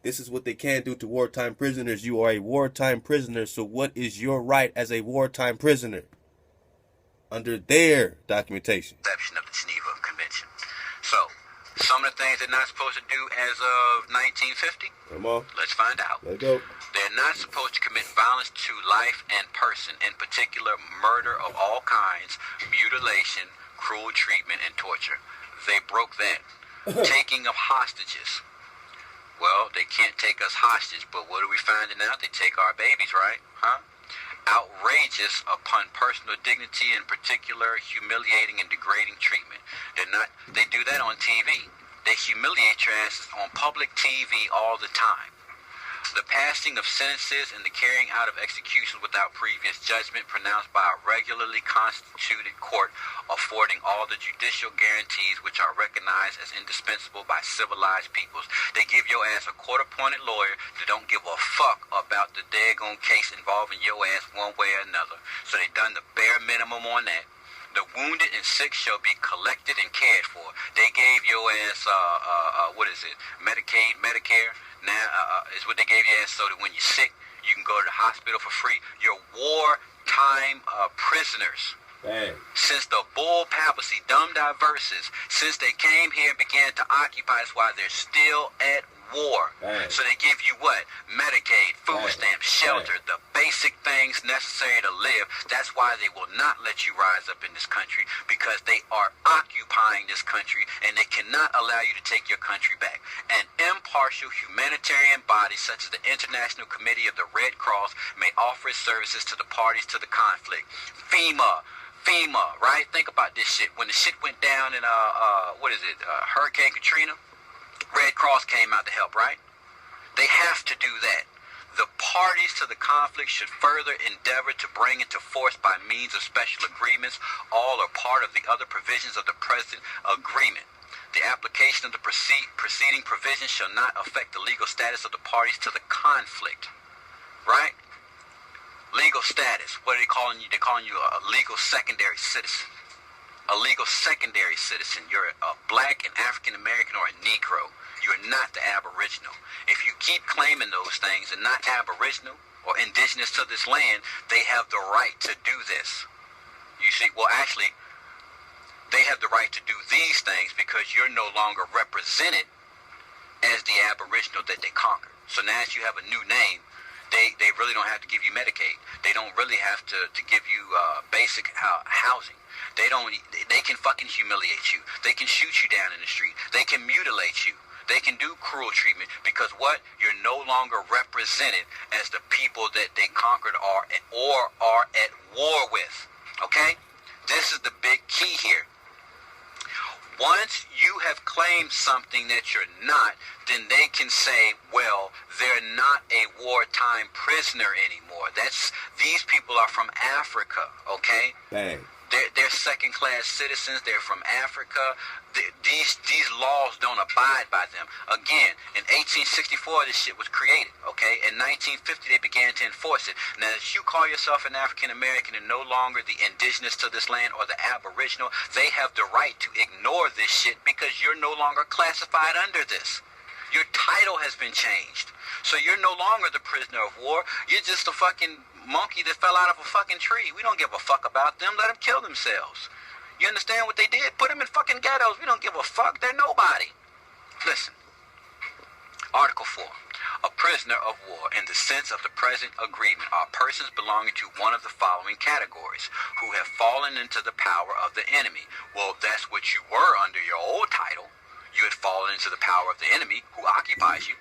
This is what they can do to wartime prisoners. You are a wartime prisoner, so what is your right as a wartime prisoner? Under their documentation. Exception of the Geneva Convention. So, some of the things they're not supposed to do as of 1950? Come on. Let's find out. Let's go. They're not supposed to commit violence to life and person, in particular murder of all kinds, mutilation, cruel treatment, and torture. They broke that. Taking of hostages. Well, they can't take us hostage, but what are we finding out? They take our babies, right? Huh? Outrageous upon personal dignity, in particular humiliating and degrading treatment. They do that on TV. They humiliate your asses on public TV all the time. The passing of sentences and the carrying out of executions without previous judgment pronounced by a regularly constituted court, affording all the judicial guarantees which are recognized as indispensable by civilized peoples. They give your ass a court-appointed lawyer that don't give a fuck about the daggone case involving your ass one way or another. So they done the bare minimum on that. The wounded and sick shall be collected and cared for. They gave your ass, Medicaid, Medicare. Now, is what they gave your ass so that when you're sick, you can go to the hospital for free. You're wartime prisoners. Bang. Since the Bull papacy, dumb Diversas, since they came here and began to occupy, that's why they're still at war. Bang. So they give you what? Medicaid, food Bang. stamps, shelter, Bang. the basic things necessary to live. That's why they will not let you rise up in this country, because they are occupying this country and they cannot allow you to take your country back. An impartial humanitarian body such as the International Committee of the Red Cross may offer its services to the parties to the conflict. FEMA, right? Think about this shit. When the shit went down in, Hurricane Katrina, Red Cross came out to help, right? They have to do that. The parties to the conflict should further endeavor to bring into force by means of special agreements, all or part of the other provisions of the present agreement. The application of the preceding provisions shall not affect the legal status of the parties to the conflict, right? Legal status. What are they calling you? They're calling you a legal secondary citizen. A legal secondary citizen. You're a black, an African American, or a Negro. You're not the Aboriginal. If you keep claiming those things and not Aboriginal or indigenous to this land, they have the right to do this. You see, well, actually, they have the right to do these things because you're no longer represented as the Aboriginal that they conquered. So now that you have a new name, they really don't have to give you Medicaid. They don't really have to give you basic housing. They can fucking humiliate you. They can shoot you down in the street. They can mutilate you. They can do cruel treatment because what? You're no longer represented as the people that they conquered or are at war with. Okay? This is the big key here. Once you have claimed something that you're not, then they can say, well, they're not a wartime prisoner anymore. These people are from Africa, okay? Bang. They're second-class citizens. They're from Africa. These laws don't abide by them. Again, in 1864, this shit was created, okay? In 1950, they began to enforce it. Now, if you call yourself an African-American and no longer the indigenous to this land or the Aboriginal, they have the right to ignore this shit because you're no longer classified under this. Your title has been changed. So you're no longer the prisoner of war. You're just a fucking monkey that fell out of a fucking tree. We don't give a fuck about them. Let them kill themselves. You understand what they did? Put them in fucking ghettos. We don't give a fuck. They're nobody. Listen. Article 4. A prisoner of war in the sense of the present agreement are persons belonging to one of the following categories who have fallen into the power of the enemy. Well, that's what you were under your old title. You had fallen into the power of the enemy who occupies you.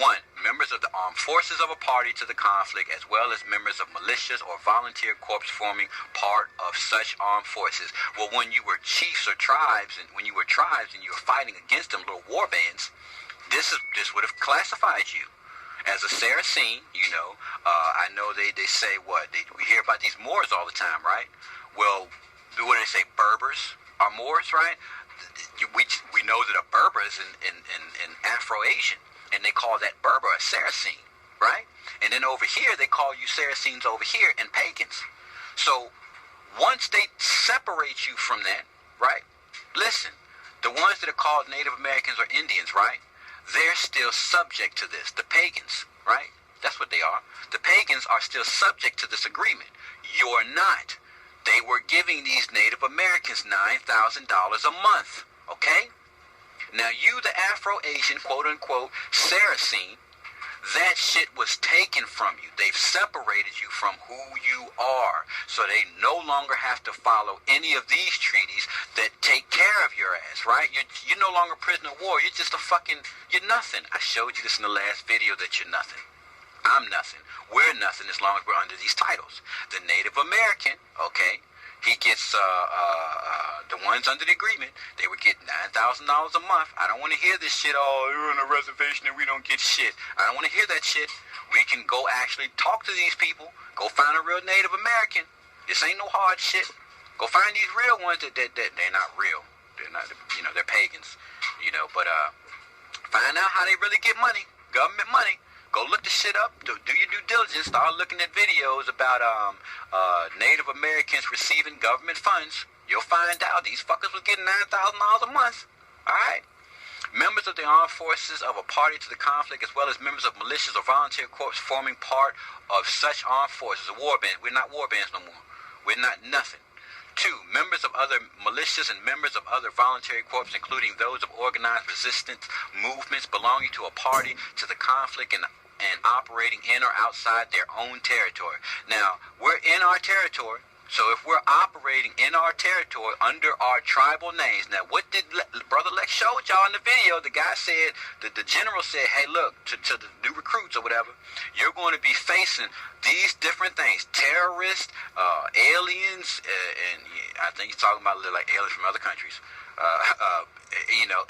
1. Members of the armed forces of a party to the conflict, as well as members of militias or volunteer corps forming part of such armed forces. Well, when you were chiefs or tribes, and when you were tribes and you were fighting against them little war bands, this would have classified you as a Saracen. You know, I know they say what we hear about these Moors all the time, right? Well, what do they say? Berbers are Moors, right? We know that a Berber is in Afro-Asian, and they call that Berber a Saracen, right? And then over here, they call you Saracens over here and pagans. So once they separate you from that, right? Listen, the ones that are called Native Americans or Indians, right? they're still subject to this. The pagans, right? That's what they are. The pagans are still subject to this agreement. You're not. They were giving these Native Americans $9,000 a month, okay? Now you, the Afro-Asian, quote-unquote, Saracen, that shit was taken from you. They've separated you from who you are. So they no longer have to follow any of these treaties that take care of your ass, right? You're no longer prisoner of war. You're just you're nothing. I showed you this in the last video that you're nothing. I'm nothing. We're nothing as long as we're under these titles. The Native American, okay, he gets, the ones under the agreement, they would get $9,000 a month. I don't want to hear this shit, oh, you're on a reservation and we don't get shit. I don't want to hear that shit. We can go actually talk to these people. Go find a real Native American. This ain't no hard shit. Go find these real ones that they're not real. They're not, they're pagans, but find out how they really get money, government money. Go look the shit up. Do your due diligence. Start looking at videos about Native Americans receiving government funds. You'll find out these fuckers was getting $9,000 a month. All right? Members of the armed forces of a party to the conflict, as well as members of militias or volunteer corps forming part of such armed forces. A war band. We're not war bands no more. We're not nothing. 2. Members of other militias and members of other voluntary corps, including those of organized resistance movements belonging to a party to the conflict and operating in or outside their own territory. Now, we're in our territory, so if we're operating in our territory under our tribal names, now what did Brother Lex showed y'all in the video? The guy said, the general said, hey, look, to the new recruits or whatever, you're going to be facing these different things, terrorists, aliens, and I think he's talking about like aliens from other countries.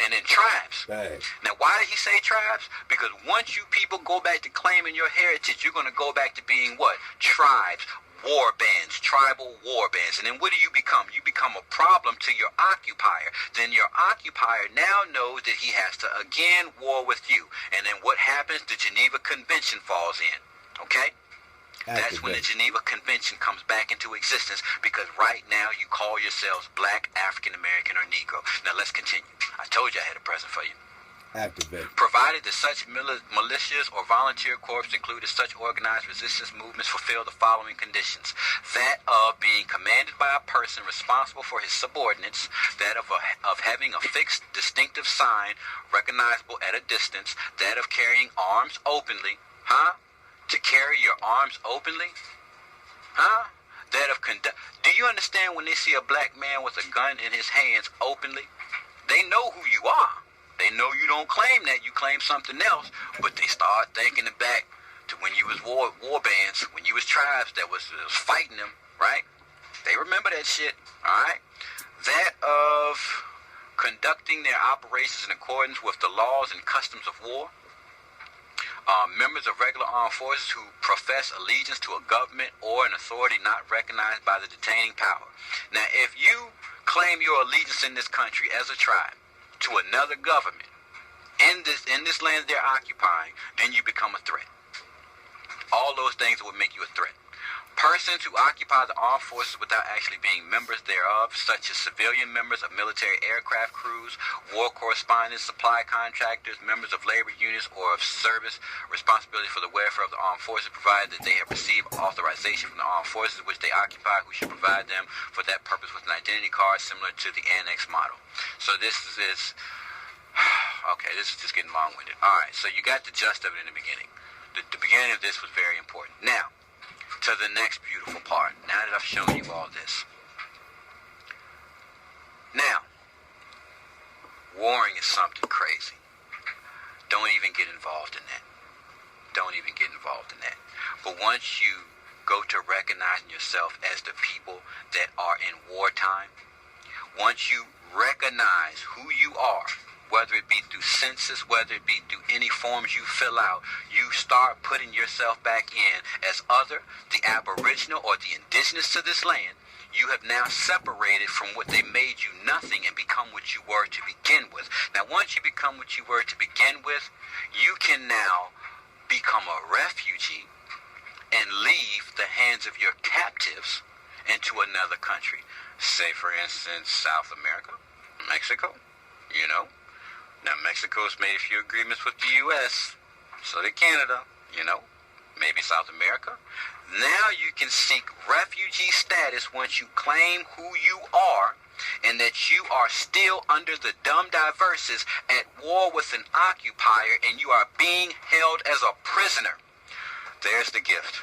And then tribes. Right. Now, why did he say tribes? Because once you people go back to claiming your heritage, you're going to go back to being what? Tribes, war bands, tribal war bands. And then what do you become? You become a problem to your occupier. Then your occupier now knows that he has to again war with you. And then what happens? The Geneva Convention falls in. Okay? That's when the Geneva Convention comes back into existence, because right now you call yourselves Black, African American, or Negro. Now let's continue. I told you I had a present for you. Activate. Provided that such militias or volunteer corps, including such organized resistance movements, fulfill the following conditions: that of being commanded by a person responsible for his subordinates, that of having a fixed distinctive sign recognizable at a distance, that of carrying arms openly, to carry your arms openly, that of do you understand when they see a black man with a gun in his hands openly? They know who you are. They know you don't claim that, you claim something else, but they start thinking it back to when you was war bands, when you was tribes that was fighting them, right? They remember that shit, all right? That of conducting their operations in accordance with the laws and customs of war. Members of regular armed forces who profess allegiance to a government or an authority not recognized by the detaining power. Now, if you claim your allegiance in this country as a tribe to another government in this land they're occupying, then you become a threat. All those things would make you a threat. Persons who occupy the armed forces without actually being members thereof, such as civilian members of military aircraft crews, war correspondents, supply contractors, members of labor units, or of service responsibility for the welfare of the armed forces, provided that they have received authorization from the armed forces which they occupy, who should provide them for that purpose with an identity card similar to the annex model. So this is okay, this is just getting long-winded. All right, so you got the gist of it in the beginning. The beginning of this was very important. Now, to the next beautiful part, now that I've shown you all this. Now, warring is something crazy. Don't even get involved in that. Don't even get involved in that. But once you go to recognizing yourself as the people that are in wartime, once you recognize who you are, whether it be through census, whether it be through any forms you fill out, you start putting yourself back in as other, the aboriginal or the indigenous to this land. You have now separated from what they made you nothing and become what you were to begin with. Now, once you become what you were to begin with, you can now become a refugee and leave the hands of your captives into another country. Say, for instance, South America, Mexico, Now, Mexico's made a few agreements with the U.S., so did Canada, maybe South America. Now you can seek refugee status once you claim who you are and that you are still under the dumb Diversas at war with an occupier and you are being held as a prisoner. There's the gift.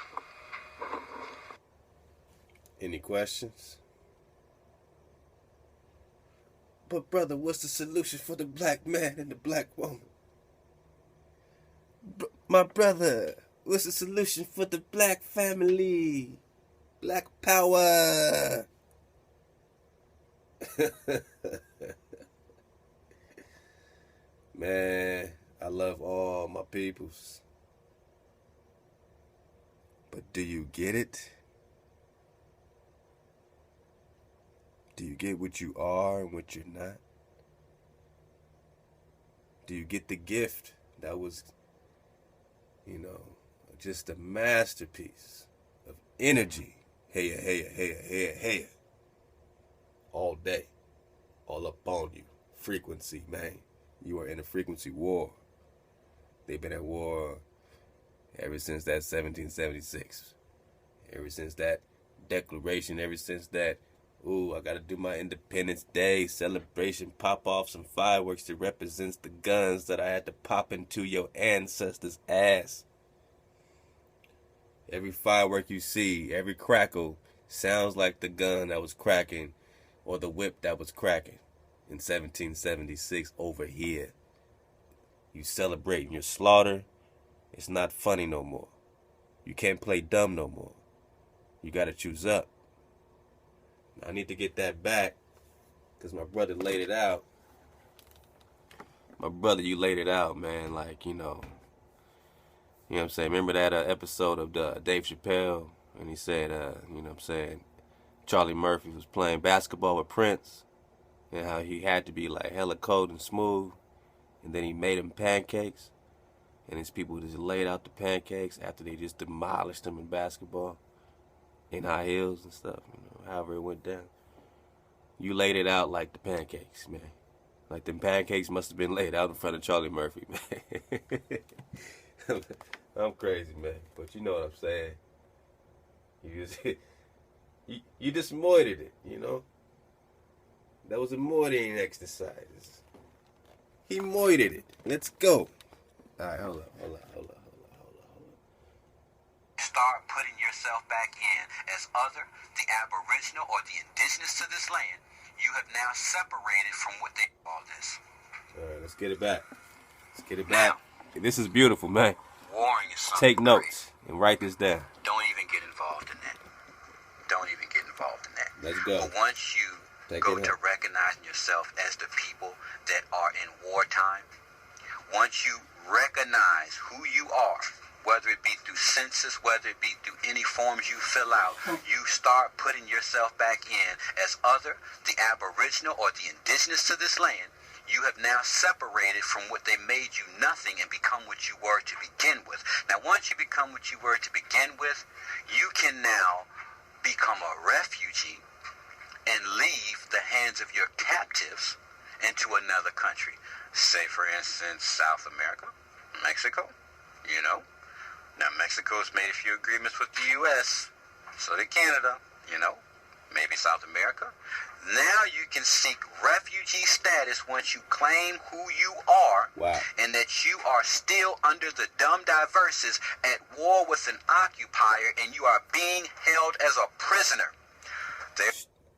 Any questions? But brother, what's the solution for the black man and the black woman? My brother, what's the solution for the black family? Black power. Man, I love all my peoples. But do you get it? Do you get what you are and what you're not? Do you get the gift that was, just a masterpiece of energy? Hey. All day. All up on you. Frequency, man. You are in a frequency war. They've been at war ever since that 1776. Ever since that declaration, ever since that, I gotta do my Independence Day celebration, pop off some fireworks that represents the guns that I had to pop into your ancestors' ass. Every firework you see, every crackle, sounds like the gun that was cracking or the whip that was cracking in 1776 over here. You celebrating your slaughter. It's not funny no more. You can't play dumb no more. You gotta choose up. I need to get that back because my brother laid it out. My brother, you laid it out, man. Like, you know what I'm saying? Remember that episode of Dave Chappelle? And he said, Charlie Murphy was playing basketball with Prince and how he had to be like hella cold and smooth. And then he made him pancakes. And his people just laid out the pancakes after they just demolished them in basketball in high heels and stuff, however it went down. You laid it out like the pancakes, man. Like them pancakes must have been laid out in front of Charlie Murphy, man. I'm crazy, man, but you know what I'm saying. You just moited it, That was a moiting exercise. He moited it. Let's go. All right, hold up. Start putting yourself back in as other, the aboriginal or the indigenous to this land. You have now separated from what they call this. All right, let's get it back. Now, this is beautiful, man. Warring is something. Take notes and write this down. Don't even get involved in that. Let's go. But once you go to recognizing yourself as the people that are in wartime, once you recognize who you are, whether it be through census, whether it be through any forms you fill out, you start putting yourself back in as other, the aboriginal or the indigenous to this land. You have now separated from what they made you nothing and become what you were to begin with. Now, once you become what you were to begin with, you can now become a refugee and leave the hands of your captives into another country. Say, for instance, South America, Mexico, Now, Mexico's made a few agreements with the U.S., so did Canada, maybe South America. Now you can seek refugee status once you claim who you are, and that you are still under the dumb Diversas at war with an occupier, and you are being held as a prisoner.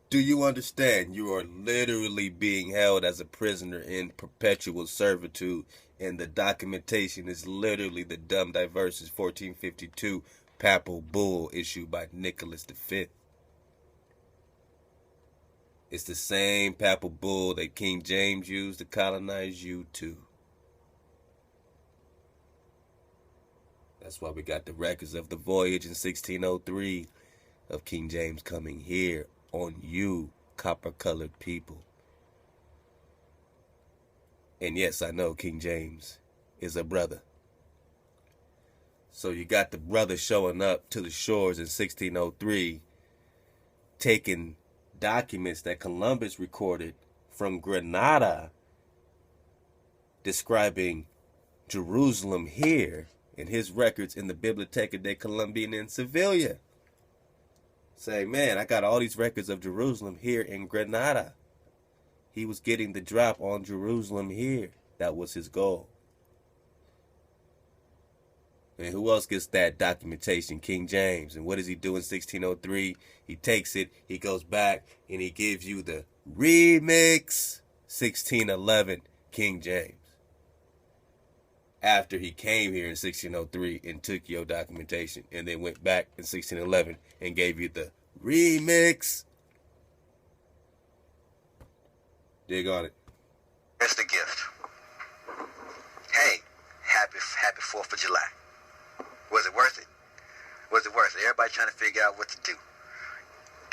Do you understand? You are literally being held as a prisoner in perpetual servitude, and the documentation is literally the dumb Diversas 1452 Papal Bull issued by Nicholas V. It's the same Papal Bull that King James used to colonize you too. That's why we got the records of the voyage in 1603 of King James coming here on you, copper-colored people. And yes, I know King James is a brother. So you got the brother showing up to the shores in 1603, taking documents that Columbus recorded from Grenada describing Jerusalem here in his records in the Biblioteca de Colombia in Sevilla. Say, man, I got all these records of Jerusalem here in Granada. He was getting the drop on Jerusalem here. That was his goal. And who else gets that documentation? King James. And what does he do in 1603? He takes it, he goes back, and he gives you the remix 1611 King James. After he came here in 1603 and took your documentation, and then went back in 1611 and gave you the remix. Dig on it. That's the gift. Hey, happy 4th of July. Was it worth it? Was it worth it? Everybody trying to figure out what to do.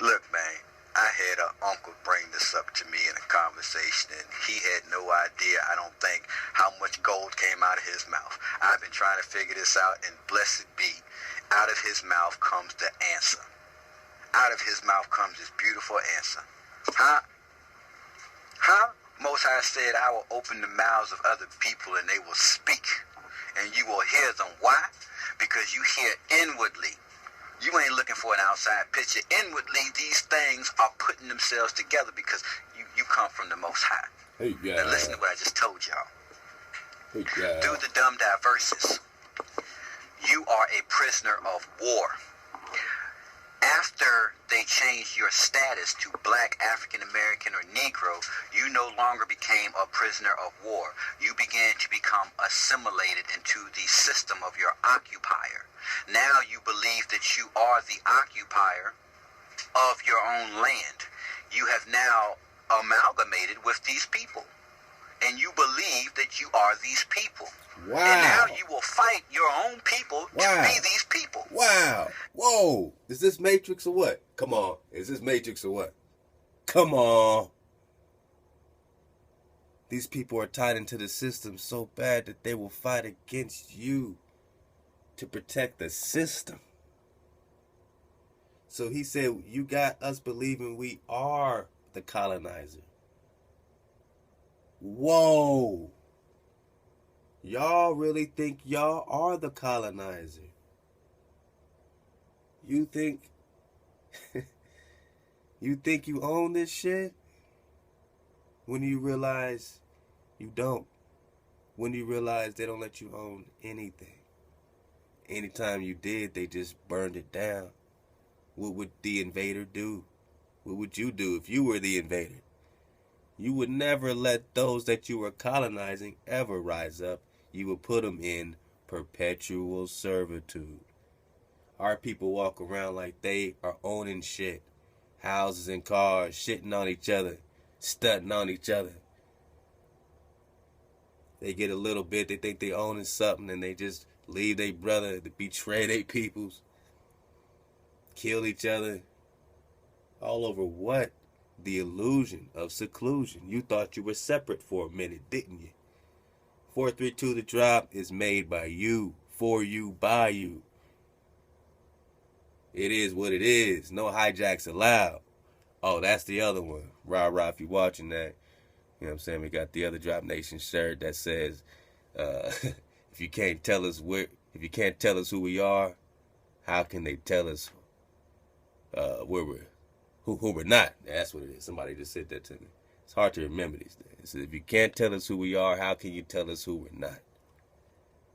Look, man, I had an uncle bring this up to me in a conversation, and he had no idea, I don't think, how much gold came out of his mouth. I've been trying to figure this out, and blessed be, out of his mouth comes the answer. Out of his mouth comes this beautiful answer. Huh? Most High said, I will open the mouths of other people, and they will speak, and you will hear them. Why? Because you hear inwardly. You ain't looking for an outside picture. Inwardly, these things are putting themselves together because you come from the Most High. Hey, yeah. Now listen to what I just told y'all. Hey, yeah. Through the dumb Diversas, you are a prisoner of war. After they changed your status to Black, African American, or Negro, you no longer became a prisoner of war. You began to become assimilated into the system of your occupier. Now you believe that you are the occupier of your own land. You have now amalgamated with these people. And you believe that you are these people. Wow. And now you will fight your own people to be these people. Wow. Whoa. Is this Matrix or what? Come on. Is this Matrix or what? Come on. These people are tied into the system so bad that they will fight against you to protect the system. So he said, you got us believing we are the colonizer. Whoa. Y'all really think y'all are the colonizer? You think you own this shit? When you realize you don't. When you realize they don't let you own anything. Anytime you did, they just burned it down. What would the invader do? What would you do if you were the invader? You would never let those that you were colonizing ever rise up. You would put them in perpetual servitude. Our people walk around like they are owning shit. Houses and cars, shitting on each other, stunting on each other. They get a little bit, they think they owning something, and they just leave their brother to betray their peoples. Kill each other. All over what? The illusion of seclusion. You thought you were separate for a minute, didn't you? 432 The Drop is made by you, for you, by you. It is what it is. No hijacks allowed. Oh, that's the other one. Rah, if you're watching that. You know what I'm saying? We got the other Drop Nation shirt that says, if you can't tell us who we are, how can they tell us who we're not? That's what it is. Somebody just said that to me. It's hard to remember these days. It says, if you can't tell us who we are, how can you tell us who we're not?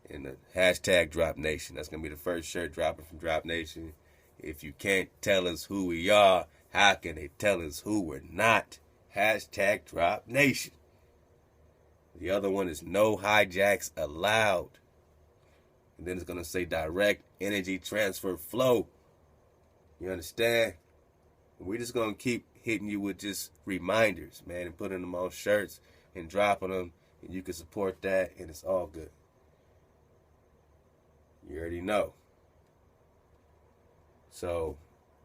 And the hashtag Drop Nation. That's going to be the first shirt dropping from Drop Nation. If you can't tell us who we are, how can they tell us who we're not? Hashtag Drop Nation. The other one is no hijacks allowed. And then it's going to say direct energy transfer flow. You understand? We're just going to keep hitting you with just reminders, man, and putting them on shirts and dropping them. And you can support that, and it's all good. You already know. So,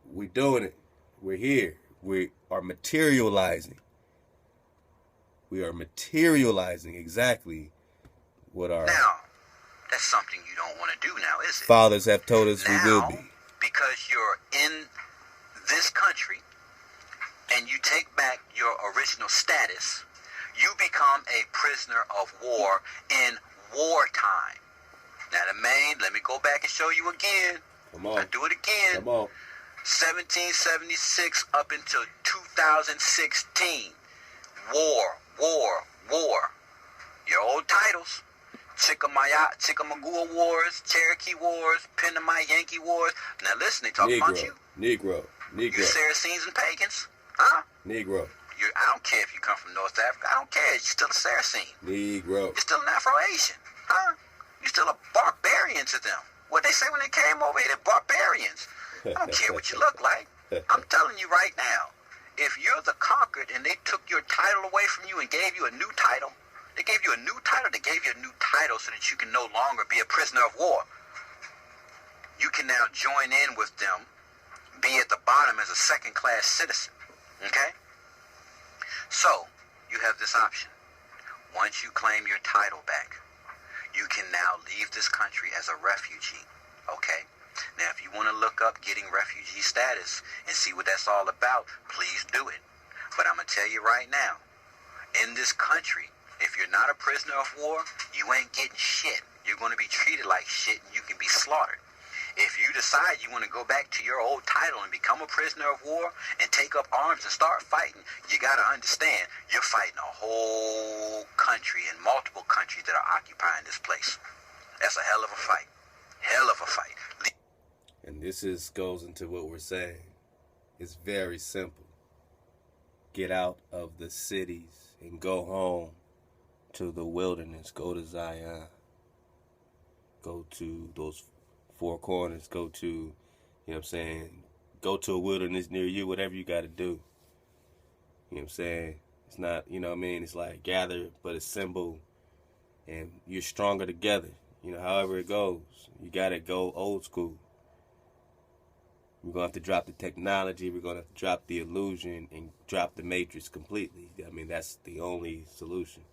we're doing it. We're here. We are materializing. We are materializing exactly what our Now, that's something you don't want to do now, is it? fathers have told us Now, we will be. Because you're in this country and you take back your original status, You become a prisoner of war in wartime. Now let me go back and show you again. Come on. I do it again. Come on. 1776 up until 2016. War. Your old titles. Chickamauga Wars, Cherokee Wars, Pennamite Yankee Wars. Now listen, they talking about you. Negro. You Saracens and pagans. Huh? Negro. I don't care if you come from North Africa. I don't care. You're still a Saracen. Negro. You're still an Afro-Asian. Huh? You're still a barbarian to them. What they say when they came over here, they're barbarians. I don't care what you look like. I'm telling you right now, if you're the conquered and they took your title away from you and gave you a new title, they gave you a new title so that you can no longer be a prisoner of war. You can now join in with them, be at the bottom as a second-class citizen. Okay? So, you have this option. Once you claim your title back, you can now leave this country as a refugee. Okay? Now, if you want to look up getting refugee status and see what that's all about, please do it. But I'm going to tell you right now, in this country, if you're not a prisoner of war, you ain't getting shit. You're going to be treated like shit and you can be slaughtered. If you decide you want to go back to your old title and become a prisoner of war and take up arms and start fighting, you got to understand you're fighting a whole country and multiple countries that are occupying this place. That's a hell of a fight. Hell of a fight. And this goes into what we're saying. It's very simple. Get out of the cities and go home to the wilderness. Go to Zion. Go to those four corners. Go to, you know what I'm saying, go to a wilderness near you, whatever you got to do. You know what I'm saying? It's not, you know what I mean, it's like gather, but assemble, and you're stronger together. You know, however it goes, you got to go old school. We're going to have to drop the technology. We're going to have to drop the illusion and drop the matrix completely. I mean, that's the only solution.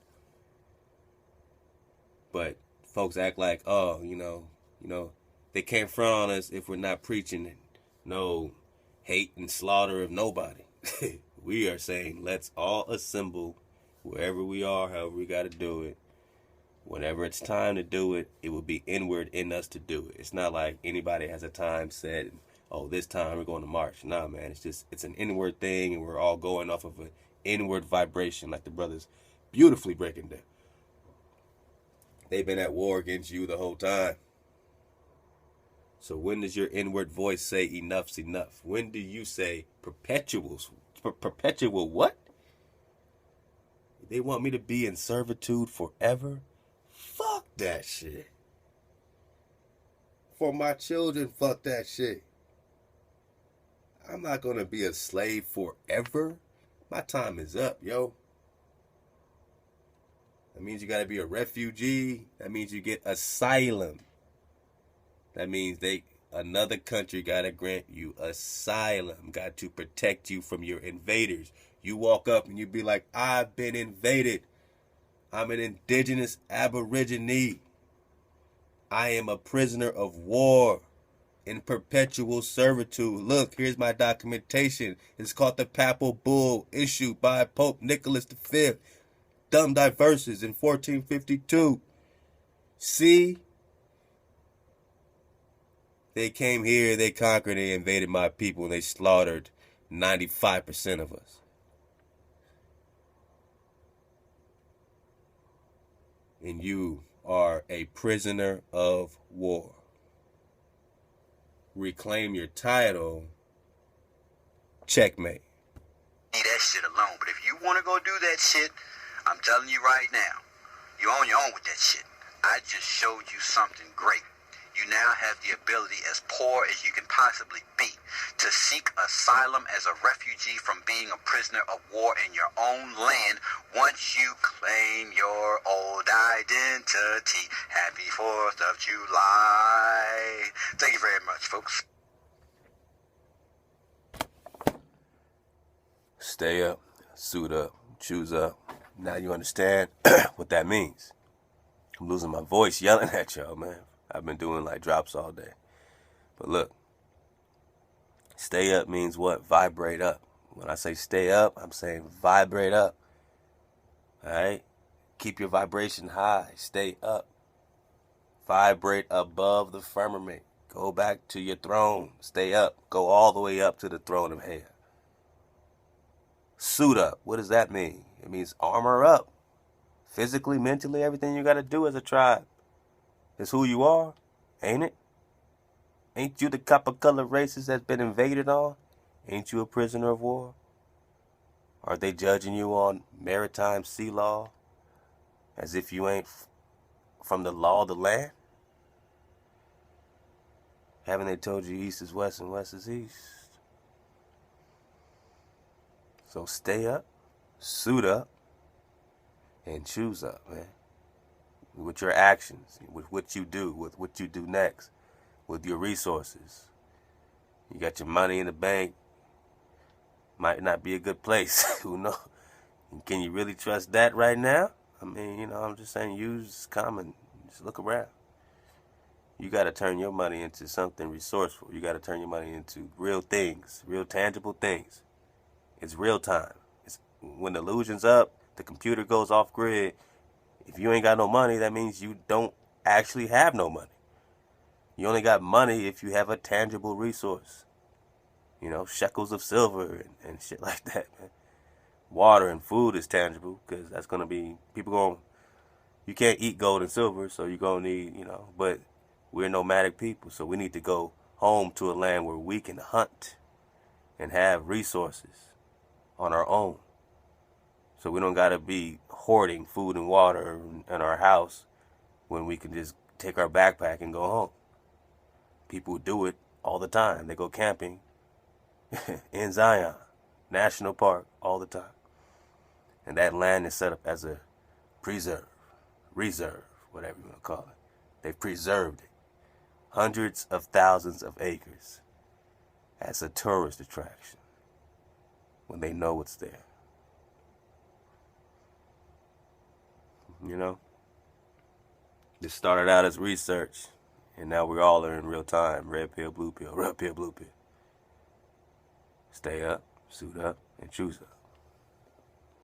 But folks act like, oh, you know, they can't front on us if we're not preaching no hate and slaughter of nobody. We are saying let's all assemble wherever we are, however we got to do it. Whenever it's time to do it, it will be inward in us to do it. It's not like anybody has a time set. Oh, this time we're going to march. Nah, man, it's an inward thing, and we're all going off of an inward vibration, like the brothers beautifully breaking down. They've been at war against you the whole time. So when does your inward voice say enough's enough? When do you say perpetual what? They want me to be in servitude forever? Fuck that shit. For my children, fuck that shit. I'm not going to be a slave forever. My time is up, yo. That means you got to be a refugee. That means you get asylum. That means another country got to grant you asylum. Got to protect you from your invaders. You walk up and you be like, I've been invaded. I'm an indigenous aborigine. I am a prisoner of war in perpetual servitude. Look, here's my documentation. It's called the Papal Bull, issued by Pope Nicholas V. Dumb Diversas in 1452. See? They came here, they conquered, they invaded my people, and they slaughtered 95% of us. And you are a prisoner of war. Reclaim your title. Checkmate. Leave that shit alone. But if you want to go do that shit, I'm telling you right now, you're on your own with that shit. I just showed you something great. You now have the ability, as poor as you can possibly be, to seek asylum as a refugee from being a prisoner of war in your own land once you claim your old identity. Happy 4th of July. Thank you very much, folks. Stay up, suit up, choose up. Now you understand what that means. I'm losing my voice yelling at y'all, man. I've been doing like drops all day. But look, stay up means what? Vibrate up. When I say stay up, I'm saying vibrate up. Alright? Keep your vibration high. Stay up. Vibrate above the firmament. Go back to your throne. Stay up. Go all the way up to the throne of hell. Suit up. What does that mean? It means armor up. Physically, mentally, everything you got to do as a tribe. It's who you are, ain't it? Ain't you the copper colored races that's been invaded on? Ain't you a prisoner of war? Are they judging you on maritime sea law as if you ain't from the law of the land? Haven't they told you east is west and west is east? So stay up, suit up, and choose up, man. With your actions, with what you do, with what you do next, with your resources. You got your money in the bank. Might not be a good place. Who knows? Can you really trust that right now? I mean, I'm just saying, use common. Just look around. You got to turn your money into something resourceful. You got to turn your money into real things, real tangible things. It's real time. When the illusion's up, the computer goes off grid. If you ain't got no money, that means you don't actually have no money. You only got money if you have a tangible resource. Shekels of silver and shit like that, man. Water and food is tangible because that's going to be, you can't eat gold and silver, so you're going to need, but we're nomadic people, so we need to go home to a land where we can hunt and have resources on our own. So we don't got to be hoarding food and water in our house when we can just take our backpack and go home. People do it all the time. They go camping in Zion National Park all the time. And that land is set up as a reserve, whatever you want to call it. They've preserved it. Hundreds of thousands of acres as a tourist attraction when they know it's there. This started out as research, and now we all are in real time. Red pill, blue pill, red pill, blue pill. Stay up, suit up, and choose up.